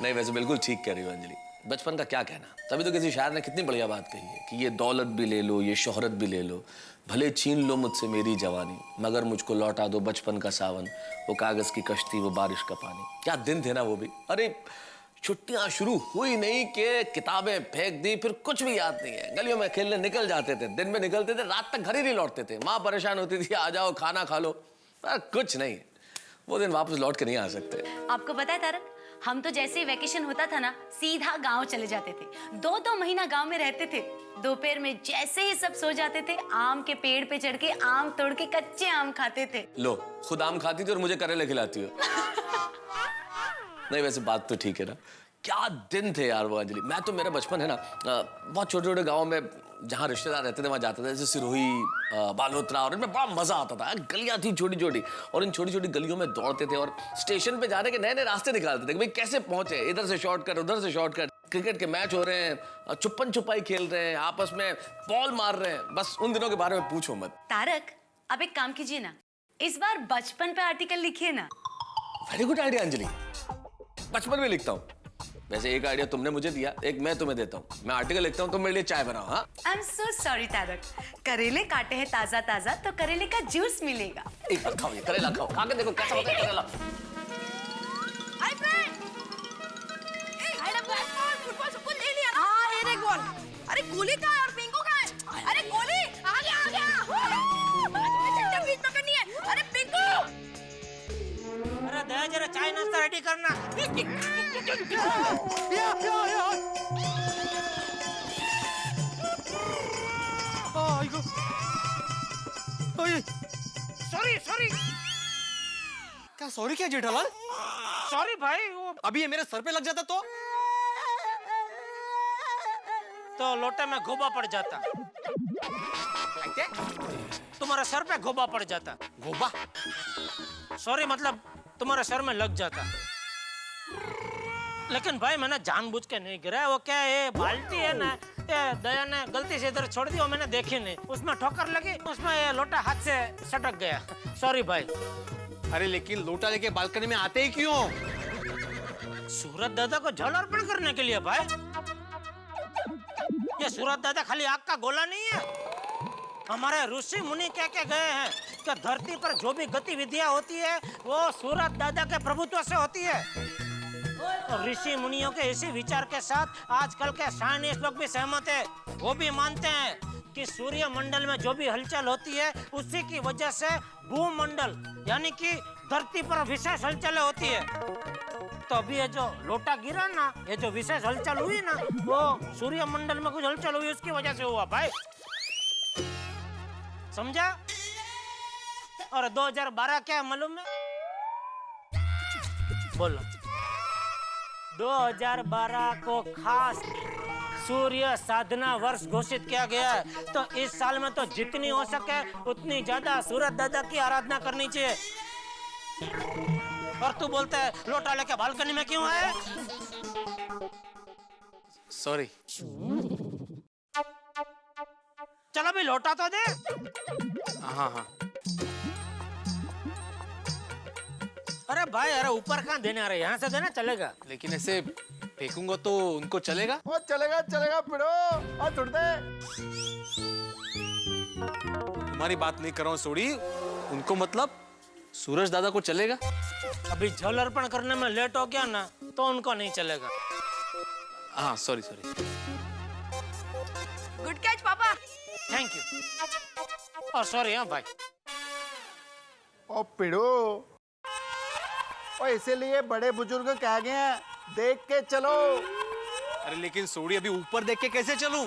Speaker 8: नहीं, वैसे बिल्कुल ठीक कह रही हो अंजलि। बचपन का क्या कहना, तभी तो किसी शायर ने कितनी बढ़िया बात कही है कि ये दौलत भी ले लो, ये शोहरत भी ले लो, भले छीन लो मुझसे मेरी जवानी, मगर मुझको लौटा दो बचपन का सावन, वो कागज की कश्ती, वो बारिश का पानी। क्या दिन थे ना वो भी। अरे छुट्टियां शुरू हुई नहीं कि किताबें फेंक दी, फिर कुछ भी याद नहीं है। गलियों में खेलने निकल जाते थे, दिन में निकलते थे, रात तक घर ही नहीं लौटते थे। माँ परेशान होती थी, आ जाओ खाना खा लो। पर कुछ नहीं, वो दिन वापस लौट के नहीं आ सकते।
Speaker 12: आपको पता है तारक, हम तो जैसे ही वैकेशन होता था ना, सीधा गांव चले जाते थे। 2-2 महीना गांव में रहते थे। दोपहर में जैसे ही सब सो जाते थे, आम के पेड़ पे चढ़ के आम तोड़ के कच्चे आम खाते थे।
Speaker 8: लो, खुद आम खाती थी और मुझे करेले खिलाती हो। नहीं, वैसे बात तो ठीक है ना। क्या दिन थे यार वो अंजलि। मैं तो, मेरा बचपन है ना, बहुत छोटे छोटे गाँव में जहाँ रिश्तेदार रहते थे वहाँ जाता था, जैसे सिरोही, बालोतरा, और इनमें बड़ा मजा आता था। गलियाँ थी छोटी छोटी, और इन छोटी छोटी गलियों में दौड़ते थे और स्टेशन पे जाने के नए नए रास्ते निकालते थे कि भाई कैसे पहुंचे, इधर से शॉर्टकट, उधर से शॉर्टकट। क्रिकेट के मैच हो रहे हैं, छुपन छुपाई खेल रहे हैं, आपस में बॉल मार रहे हैं। बस उन दिनों के बारे में पूछो मत।
Speaker 12: तारक, अब एक काम कीजिए ना, इस बार बचपन पे आर्टिकल लिखिए ना।
Speaker 8: वेरी गुड आइडिया अंजलि, बचपन में लिखता हूँ। वैसे एक आइडिया तुमने मुझे दिया, एक मैं तुम्हें देता हूँ। मैं आर्टिकल लिखता हूँ, तुम मेरे लिए चाय बनाओ। हाँ,
Speaker 12: I am so sorry Tarak, करेले काटे हैं ताजा ताजा, तो करेले का जूस मिलेगा।
Speaker 8: एक बार खाओ, ये करेला खाओ, खा के देखो कैसा होता है करेला।
Speaker 10: हाय फ्रेंड, अरे बैटबॉल फुटबॉल सब कुछ ले लिया ना? हाँ, ये देख बॉल। अरे गोली कहाँ है और पिंकू कहाँ है? अरे गोली आ गया आ गया। मुझे बीच में करनी है। अरे पिंकू,
Speaker 1: अरे दया जरा चाय नाश्ता रेडी करना। Sorry sorry.
Speaker 11: क्या सॉरी क्या जेठालाल?
Speaker 1: सॉरी भाई, वो
Speaker 11: अभी ये मेरे सर पे लग जाता
Speaker 1: तो लोटे में गोबा पड़ जाता। तुम्हारे सर पे गोबा पड़ जाता।
Speaker 11: गोबा?
Speaker 1: सॉरी मतलब तुम्हारे सर में लग जाता। लेकिन भाई मैंने जानबूझ के नहीं गिराया। वो क्या है, बाल्टी है ना, ये दया ने गलती से इधर छोड़ दी और मैंने देखी नहीं, उसमें ठोकर लगी, उसमें ये लोटा हाथ से सटक गया। सॉरी भाई।
Speaker 11: अरे लेकिन लोटा लेके बालकनी में आते ही क्यों?
Speaker 1: सूरत दादा को जल अर्पण करने के लिए भाई। ये सूरत दादा खाली आग का गोला नहीं है। हमारे ऋषि मुनि कह के गए हैं कि धरती पर जो भी गतिविधियां होती है वो सूरत दादा के प्रभुत्व से होती है। और ऋषि मुनियों के इसी विचार के साथ आजकल के साइंटिस्ट लोग भी सहमत है। वो भी मानते हैं कि सूर्य मंडल में जो भी हलचल होती है उसी की वजह से भूमंडल यानी कि धरती पर विशेष हलचलें होती है। तो अभी ये जो लोटा गिरा ना, ये जो विशेष हलचल हुई ना, वो सूर्य मंडल में कुछ हलचल हुई उसकी वजह से हुआ भाई। समझा? और 2012 क्या है मालूम है? बोलो। 2012 को खास सूर्य साधना वर्ष घोषित किया गया है। तो इस साल में तो जितनी हो सके उतनी ज्यादा सूरत दादा की आराधना करनी चाहिए। और तू बोलता है लोटा लेके बालकनी में क्यों आया?
Speaker 11: सॉरी।
Speaker 1: चलो भी लोटा तो दे।
Speaker 11: हाँ हाँ।
Speaker 1: अरे भाई, अरे ऊपर कहाँ देने आ रहे, यहाँ से देना चलेगा।
Speaker 11: लेकिन ऐसे फेंकूंगा तो उनको चलेगा?
Speaker 9: वो चलेगा चलेगा पिड़ो, और छोड़ दे।
Speaker 11: तुम्हारी बात नहीं कर रहा हूँ सोड़ी, उनको मतलब सूरज दादा को चलेगा?
Speaker 1: अभी जल अर्पण करने में लेट हो गया ना तो उनको नहीं चलेगा।
Speaker 11: हाँ सॉरी सॉरी।
Speaker 10: गुड कैच पापा।
Speaker 1: Thank you. और सॉरी हाँ भाई।
Speaker 9: ओ पिड़ो, ओ इसीलिए बड़े बुजुर्ग कह गए हैं देख के चलो।
Speaker 11: अरे लेकिन सोड़ी अभी ऊपर देख के कैसे चलूं?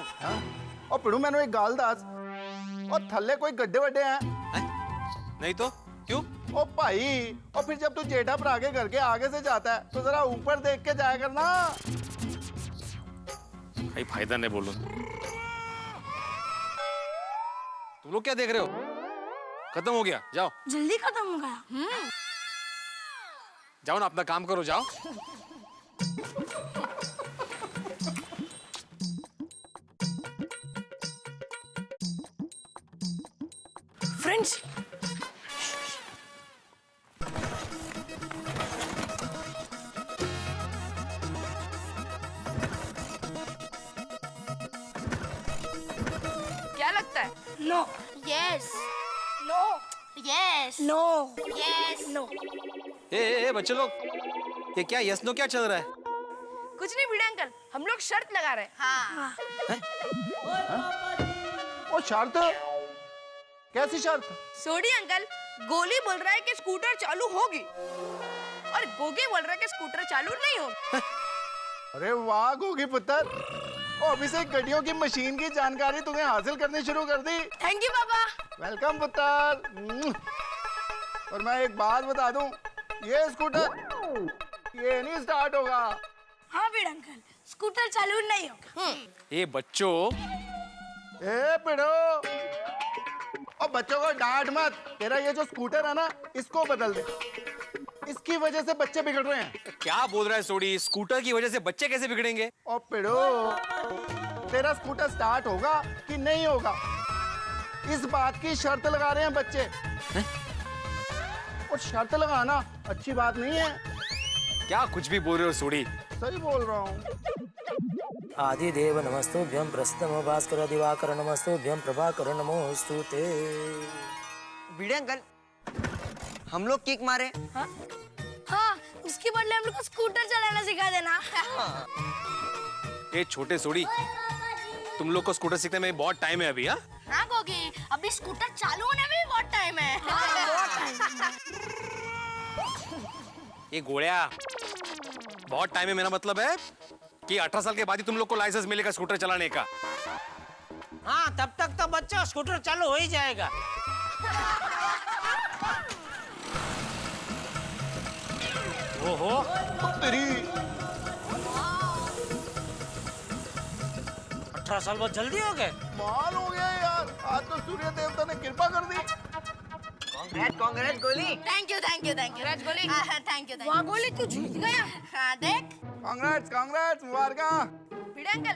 Speaker 9: ओ पिड़ो मैंने एक गाल दास, और थल्ले कोई गड्ढे वड्डे हैं?
Speaker 11: नहीं तो क्यों?
Speaker 9: ओ भाई, और फिर जब तू जेठा भरा के घर के आगे से जाता है तो जरा ऊपर देख के जाया करना।
Speaker 5: भाई फायदा नहीं बोलो। तुम लोग क्या देख रहे हो? खत्म हो गया, जाओ
Speaker 10: जल्दी खत्म हो गया।
Speaker 5: जाओ ना, अपना काम करो, जाओ।
Speaker 10: फ्रेंड्स, क्या लगता है? No.
Speaker 4: Yes
Speaker 10: no.
Speaker 4: Yes
Speaker 10: no.
Speaker 4: Yes
Speaker 10: no.
Speaker 5: ए बच्चे लोग, ये क्या यस नो क्या चल रहा है?
Speaker 10: कुछ नहीं भिड़े अंकल, हम लोग शर्त लगा रहे हैं।
Speaker 4: हाँ
Speaker 9: ओ शर्त? कैसी शर्त?
Speaker 10: सोडी अंकल, गोली बोल रहा है कि स्कूटर चालू होगी और गोगी बोल रहा है कि स्कूटर चालू नहीं होगी।
Speaker 9: अरे वाह गोगी पुत्र, ओ अभी से गड्डियों की मशीन की जानकारी तुम्हें हासिल करनी शुरू कर दी।
Speaker 10: थैंक यू पापा।
Speaker 9: वेलकम पुत्र। और मैं एक बात बता दूं, ये स्कूटर ये नहीं स्टार्ट होगा।
Speaker 10: हाँ भिड़े अंकल, स्कूटर चालू नहीं होगा।
Speaker 5: ए बच्चों,
Speaker 9: ए पिड़ो, और बच्चों को डांट मत। तेरा ये जो स्कूटर है ना, इसको बदल दे। इसकी वजह से बच्चे बिगड़ रहे हैं।
Speaker 5: क्या बोल रहा है सोडी? स्कूटर की वजह से बच्चे कैसे बिगड़ेंगे?
Speaker 9: ओ पिड़ो, तेरा स्कूटर स्टार्ट होगा कि नहीं होगा, इस बात की शर्त लगा रहे हैं बच्चे। और शर्त लगाना अच्छी बात नहीं है।
Speaker 5: क्या कुछ भी बोल रहे हो सोडी?
Speaker 9: सही बोल रहा हूँ।
Speaker 13: आदिदेव नमस्तुभ्यं प्रसिद्धमो भास्कर दिवाकर नमस्तुभ्यं प्रभाकर नमोस्तुते।
Speaker 14: भिड़े अंकल, हम लोग किक मारे।
Speaker 10: हाँ, उसके बदले हम लोग को स्कूटर चलाना सिखा देना।
Speaker 5: ए छोटे सोडी, तुम लोग को स्कूटर सीखने में बहुत टाइम है अभी। हाँ
Speaker 4: हाँ गोगी, अभी स्कूटर चालू होने में भी बहुत टाइम है।
Speaker 5: ये गोड़िया, बहुत टाइम है, मेरा मतलब है कि 18 साल के बाद ही तुम लोग को लाइसेंस मिलेगा स्कूटर चलाने का।
Speaker 1: हाँ, तब तक तो बच्चा स्कूटर चालू हो ही जाएगा। ओहो,
Speaker 9: तेरी
Speaker 1: 18 साल बहुत जल्दी हो गए।
Speaker 9: माल हो गया यार, आज तो सूर्य देवता ने कृपा कर दी।
Speaker 14: कांग्रेस गोली।
Speaker 4: Thank you thank you thank you
Speaker 10: Raj गोली।
Speaker 4: Thank you.
Speaker 10: वहाँ गोली तू जीत गया।
Speaker 4: हाँ देख,
Speaker 9: कांग्रेस कांग्रेस, मुबारक।
Speaker 10: भिड़े अंकल,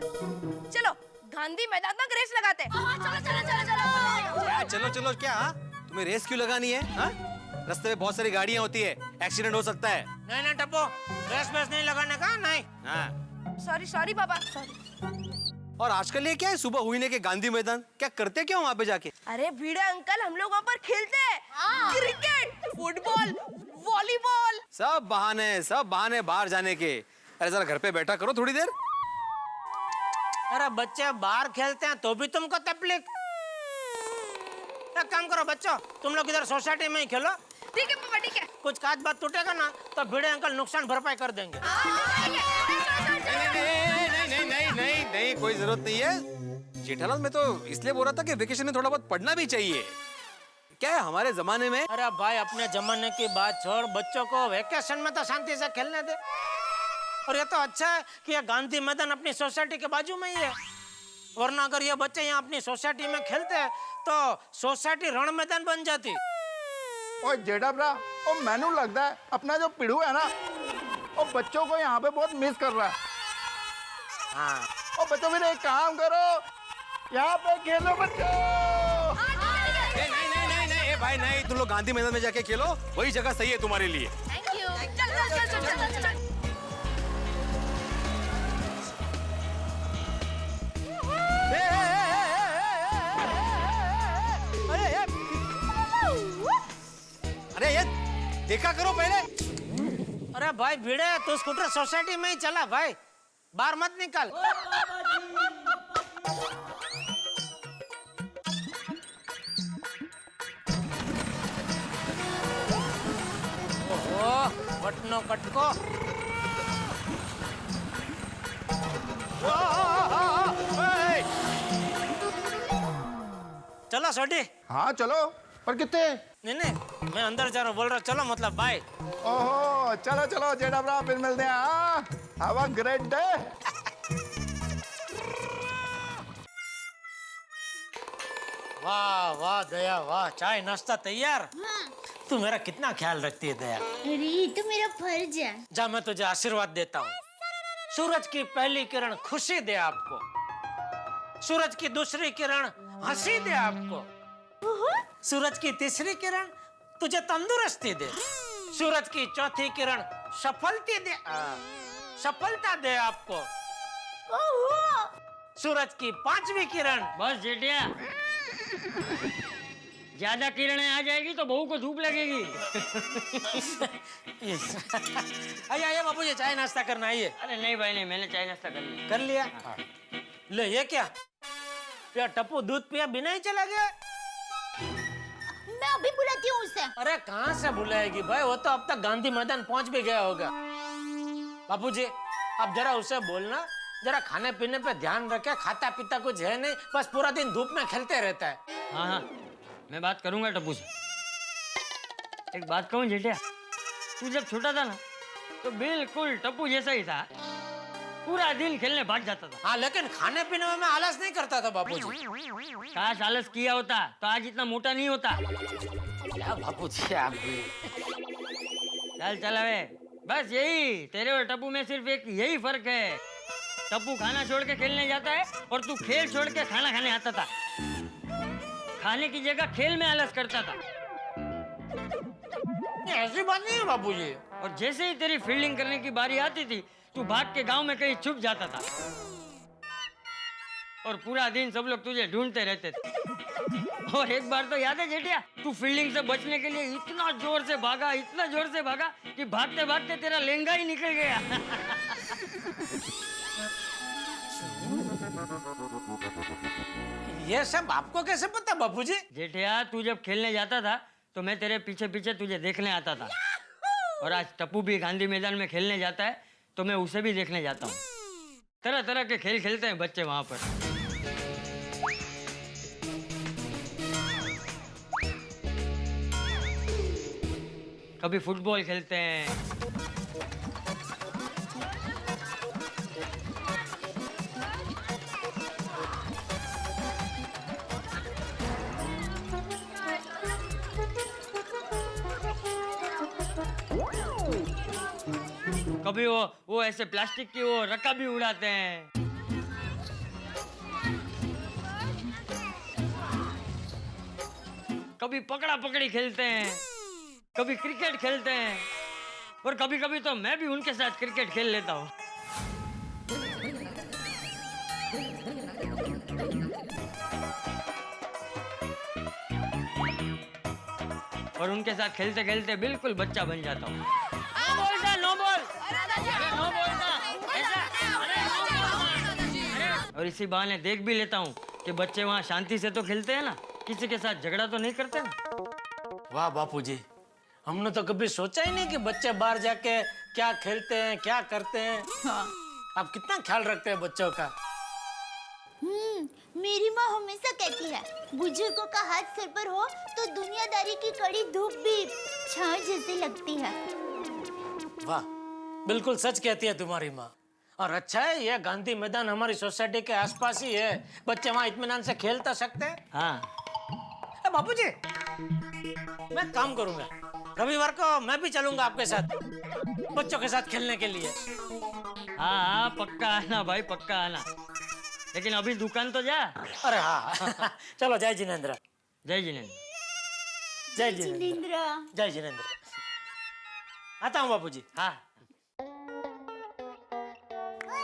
Speaker 10: चलो गांधी मैदान तक रेस लगाते हैं।
Speaker 4: चलो चलो चलो चलो।
Speaker 5: क्या चलो चलो क्या? तुम्हें रेस क्यों लगानी है? हाँ? रास्ते में बहुत सारी गाड़ियां होती है, एक्सीडेंट हो सकता है।
Speaker 1: नहीं नहीं टप्पो, रेस बेस नहीं लगाने का। नहीं।
Speaker 5: हाँ।
Speaker 10: सॉरी सॉरी पापा, सॉरी।
Speaker 5: और आजकल ये क्या है, सुबह हुई ने के गांधी मैदान, क्या करते क्या वहाँ पे जाके?
Speaker 10: अरे भिड़े अंकल, हम लोग वहाँ पर खेलते हैं। Cricket, football, volleyball.
Speaker 5: सब बहाने बाहर जाने के। अरे जरा घर पे बैठा करो थोड़ी देर।
Speaker 1: अरे बच्चे बाहर खेलते हैं तो भी तुमको तकलीफ। एक काम करो बच्चों, तुम लोग इधर सोसाइटी में ही खेलो।
Speaker 10: ठीक है पापा, ठीक है।
Speaker 1: कुछ काच बात टूटेगा ना तो भिड़े अंकल नुकसान भरपाई कर देंगे।
Speaker 5: नहीं, कोई जरूरत नहीं है। जेठालाल, मैं तो इसलिए बोल रहा था कि वेकेशन में थोड़ा बहुत पढ़ना भी चाहिए। क्या है हमारे जमाने में?
Speaker 1: अरे भाई, अपने जमाने की बात छोड़, बच्चों को वेकेशन में तो शांति से खेलने दे। और ये तो अच्छा है कि ये गांधी मैदान अपनी सोसाइटी के बाजू में ही है, वरना अगर ये बच्चे यहाँ अपनी सोसाइटी में खेलते तो सोसाइटी रण मैदान बन जाती।
Speaker 9: ओ जेठा भरा, ओ मैनू लगता है अपना जो पिड़ू है ना, वो बच्चों को यहाँ पे बहुत मिस कर रहा है।
Speaker 1: हाँ।
Speaker 9: ओ बच्चों, फिर एक काम करो, यहाँ पे खेलो बच्चों।
Speaker 5: नहीं, भाई नहीं, तुम लोग गांधी मैदान में जाके खेलो, वही जगह सही है तुम्हारे लिए।
Speaker 4: Thank you.
Speaker 10: चल चल चल चल चल चल।
Speaker 5: अरे ये देखा करो पहले।
Speaker 1: अरे भाई भिड़े, तू स्कूटर सोसाइटी में ही चला भाई, बाहर मत निकल। ओहो, वटनो कटको। चलो सोडी।
Speaker 9: हाँ चलो, पर कितने?
Speaker 1: नहीं, मैं अंदर जा रहा हूँ, बोल रहा चलो मतलब बाय।
Speaker 9: ओहो, चलो चलो जेठा भरा, फिर मिलते हैं। हाँ, हैव अ ग्रेट डे।
Speaker 1: वाह वाह दया वाह, चाय नाश्ता तैयार।
Speaker 4: हाँ।
Speaker 1: तू मेरा कितना ख्याल रखती है दया।
Speaker 4: अरे ये तो मेरा फर्ज है।
Speaker 1: जा मैं तुझे आशीर्वाद देता हूँ। सूरज की पहली किरण खुशी दे आपको, सूरज की दूसरी किरण हंसी दे आपको, सूरज की तीसरी किरण तुझे तंदुरुस्ती दे, सूरज की चौथी किरण सफलता दे आपको, सूरज की पांचवी किरण।
Speaker 11: बस जेठिया, ज्यादा किरणें आ जाएगी तो बहू को धूप लगेगी।
Speaker 1: आइए आइए बाबू जी, चाय नाश्ता करना आइए।
Speaker 11: अरे नहीं भाई नहीं, मैंने चाय नाश्ता कर लिया।
Speaker 1: कर लिया? ले ये क्या पिया? टप्पू दूध पिया बिना ही चला गया?
Speaker 4: मैं अभी बुलाती हूँ उसे।
Speaker 1: अरे कहाँ से बुलाएगी भाई, वो तो अब तक गांधी मैदान पहुंच भी गया होगा। बापूजी अब जरा उसे बोलना, जरा खाने पीने पे ध्यान रखे, खाता पीता कुछ है नहीं, बस पूरा दिन धूप में खेलते रहता है।
Speaker 11: हाँ हाँ, मैं बात करूंगा टप्पू से। एक बात कहूँ जेठिया, तू जब छोटा था ना तो बिल्कुल टप्पू जैसा ही था, पूरा दिन खेलने भाग जाता था।
Speaker 1: हाँ लेकिन खाने पीने में मैं आलस नहीं करता था बापूजी।
Speaker 11: काश आलस किया होता तो आज इतना मोटा नहीं होता।
Speaker 1: क्या बापूजी आप भी।
Speaker 11: चल चल अबे, बस यही तेरे और टप्पू में सिर्फ एक यही फर्क है, टप्पू खाना छोड़ के खेलने जाता है और तू खेल छोड़ के खाना खाने आता था। खाने की जगह खेल में आलस करता था।
Speaker 1: ऐसी बात नहीं है बापूजी।
Speaker 11: और जैसे ही तेरी फील्डिंग करने की बारी आती थी तू भाग के गांव में कहीं छुप जाता था और पूरा दिन सब लोग तुझे ढूंढते रहते थे। और एक बार तो याद है जेठिया, तू फील्डिंग से बचने के लिए इतना जोर से भागा कि भागते भागते तेरा लहंगा ही निकल गया।
Speaker 1: ये सब आपको कैसे पता बापूजी?
Speaker 11: जेठिया तू जब खेलने जाता था तो मैं तेरे पीछे पीछे तुझे देखने आता था, और आज टप्पू भी गांधी मैदान में खेलने जाता है तो मैं उसे भी देखने जाता हूँ। तरह तरह के खेल खेलते हैं बच्चे वहां पर। कभी फुटबॉल खेलते हैं, कभी वो ऐसे प्लास्टिक की वो रकाबी उड़ाते हैं, कभी पकड़ा पकड़ी खेलते हैं, कभी क्रिकेट खेलते हैं, और कभी कभी तो मैं भी उनके साथ क्रिकेट खेल लेता हूँ। और उनके साथ खेलते खेलते बिल्कुल बच्चा बन जाता हूँ। नो बॉल, अरे नो बोलना, ऐसा, अरे नो बोलना। और इसी बहाने देख भी लेता हूँ कि बच्चे वहाँ शांति से तो खेलते हैं ना, किसी के साथ झगड़ा तो नहीं करते ना।
Speaker 1: वाह बापूजी, हमने तो कभी सोचा ही नहीं कि बच्चे बाहर जाके क्या खेलते हैं, क्या करते हैं। हाँ। आप कितना ख्याल रखते हैं बच्चों का।
Speaker 4: मेरी माँ हमेशा कहती है, बुजुर्गों का हाथ सिर पर हो तो दुनियादारी की कड़ी धूप भी छांव जैसी लगती है।
Speaker 1: वाह, बिल्कुल सच कहती है तुम्हारी माँ। और अच्छा है ये गांधी मैदान हमारी सोसाइटी के आसपास ही है, बच्चे वहाँ इत्मीनान से खेल तो सकते हैं।
Speaker 11: हाँ।
Speaker 1: बापूजी, मैं काम करूंगा, रविवार को मैं भी चलूंगा आपके साथ बच्चों के साथ खेलने के लिए।
Speaker 11: हाँ पक्का आना भाई, पक्का आना, लेकिन अभी दुकान तो जा।
Speaker 1: अरे हाँ। चलो, जय जिनेंद्र।
Speaker 11: जय जिनेंद्र।
Speaker 1: जय जिनेंद्र। जय जिनेंद्र। आता हूँ बापूजी। हाँ।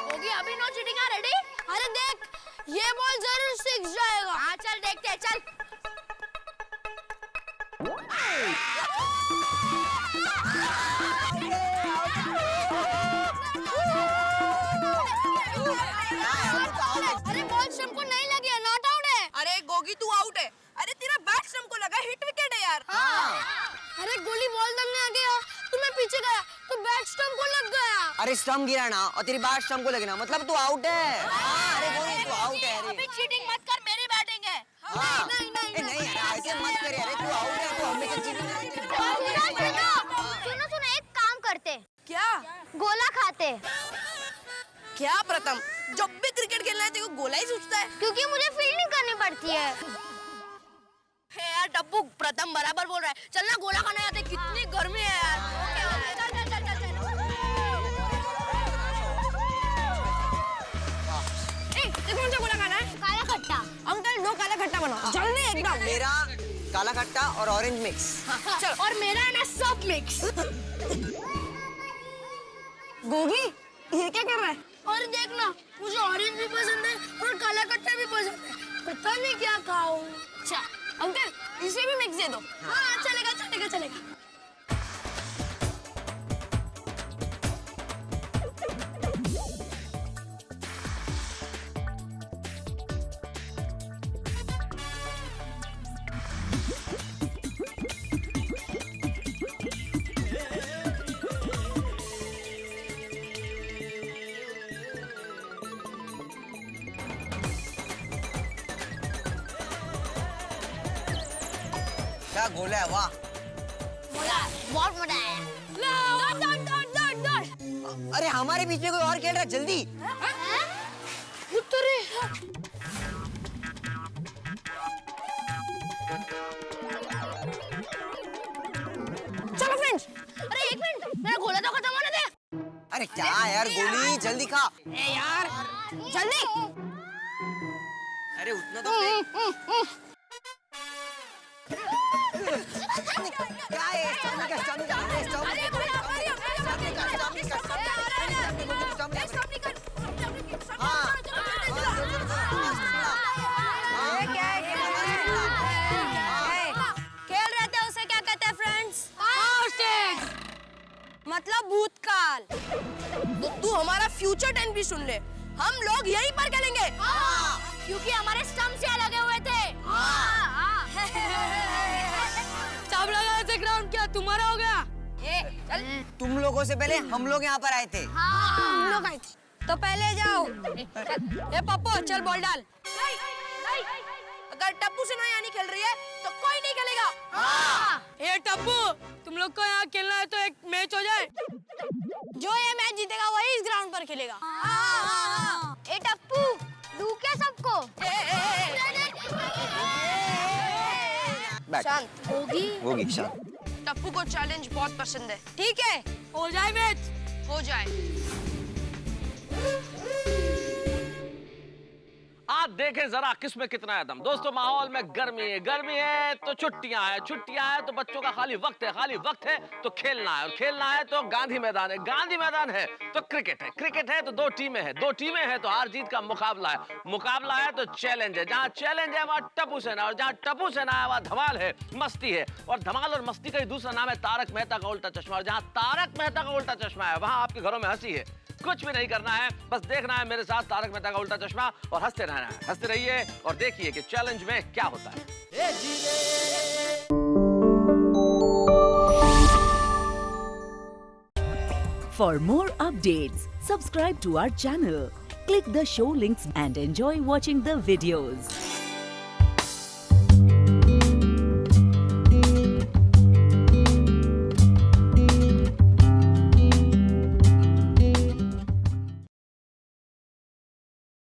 Speaker 10: होगी अभी नो चीटिंग, रेडी? अरे देख, ये बॉल जरूर सिक्स जाएगा। हाँ चल देखते हैं, चल। अरे बॉल स्टंप को नहीं लगी है, नॉट आउट है। अरे गोगी तू आउट है। अरे तेरा बैट स्टंप को लगा, हिट विकेट है यार। हाँ। अरे गोली बॉल तक आ गया, तुम्हें पीछे गया तो बैट स्टंप को लग गया।
Speaker 14: अरे स्टंप गिरा ना और तेरी बैट स्टंप को लगी ना, मतलब तू आउट है। अरे गोली तू आउट है।
Speaker 10: अभी चीटिंग मत कर, मेरी बैटिंग है। नहीं नहीं
Speaker 14: नहीं यार, ऐसे मत कर यार, तू आउट है, तू हमेशा चीटिंग
Speaker 4: सुनो सुनो, एक काम करते।
Speaker 10: क्या?
Speaker 4: गोला खाते।
Speaker 10: क्या प्रथम, जब भी क्रिकेट खेलना है तेरे को गोला ही सूझता है?
Speaker 4: क्योंकि मुझे फील्डिंग करनी पड़ती है।
Speaker 10: टप्पू प्रथम बराबर बोल रहा है। चल ना गोला खाने आते, कितनी गर्मी है यार। चल चल चल चल चल। कौन सा गोला खाना है?
Speaker 4: काला खट्टा।
Speaker 10: अंकल 2 काला खट्टा बनाओ जल्दी एकदम।
Speaker 14: मेरा काला खट्टा और ऑरेंज मिक्स।
Speaker 10: चल।
Speaker 4: और मेरा है ना सब मिक्स।
Speaker 10: गोगी ये क्या कर रहा है?
Speaker 4: और देखना, मुझे ऑरेंज भी पसंद है और काला खट्टा भी पसंद है, पता नहीं क्या खाऊं।
Speaker 10: अच्छा अंकल इसे भी मिक्स दे दो।
Speaker 4: हाँ चलेगा चलेगा चलेगा।
Speaker 14: क्या गोला है, वाह।
Speaker 4: बहुत मजा आया। दौड़।
Speaker 14: अरे हमारे बीच में कोई और खेल रहा है, जल्दी।
Speaker 4: उत्तरे।
Speaker 10: चलो फ्रेंड्स।
Speaker 4: अरे एक मिनट, मेरा गोला तो खत्म होने दे।
Speaker 14: अरे क्या यार, गोली जल्दी खा।
Speaker 10: ए यार जल्दी।
Speaker 14: अरे उतना तो फेंक। क्या है? स्टॉप नहीं कर।
Speaker 10: अरे गोला मारियो। खेल रहे थे, उसे क्या कहते हैं फ्रेंड्स? मतलब भूतकाल। तो तू हमारा फ्यूचर टेंस भी सुन ले, हम लोग यहीं पर खेलेंगे।
Speaker 4: क्योंकि हमारे स्टंप से लगे हुए थे।
Speaker 10: सब लगा थे ग्राउंड, क्या तुम्हारा हो गया? चल।
Speaker 14: तुम लोगों से पहले हम लोग यहाँ पर आए थे।
Speaker 10: हम लोग आए थे। तो पहले जाओ। ये पप्पू चल बॉल डाल। अगर टप्पू से ना नहीं खेल रही है तो कोई नहीं खेलेगा। ये टप्पू, तुम लोग को यहाँ खेलना है तो एक मैच हो जाए। जो ये मैच जीतेगा वही इस ग्राउंड पर खेलेगा।
Speaker 4: ए टप्पू, दू क्या सबको?
Speaker 14: शांत होगी शांत।
Speaker 10: टप्पू को चैलेंज बहुत पसंद है। ठीक है, हो जाए मैच, हो जाए।
Speaker 8: आप देखें जरा किसमें कितना है दम। दोस्तों माहौल में गर्मी है तो छुट्टियां हैं तो बच्चों का खाली वक्त है तो खेलना है, और खेलना है तो गांधी मैदान है तो क्रिकेट है तो 2 टीमें हैं तो हार जीत का मुकाबला है तो चैलेंज है। जहाँ चैलेंज है वहाँ टप्पू सेना, और जहाँ टप्पू सेना है वहाँ धमाल है, मस्ती है। और धमाल और मस्ती का ही दूसरा नाम है तारक मेहता का उल्टा चश्मा। और जहाँ तारक मेहता का उल्टा चश्मा है वहाँ आपके घरों में हंसी है। कुछ भी नहीं करना है, बस देखना है मेरे साथ तारक मेहता का उल्टा चश्मा और हंसते रहना है। हंसते रहिए और देखिए कि चैलेंज में क्या होता है।
Speaker 15: For more updates, subscribe to our channel, click the show links and enjoy watching the videos.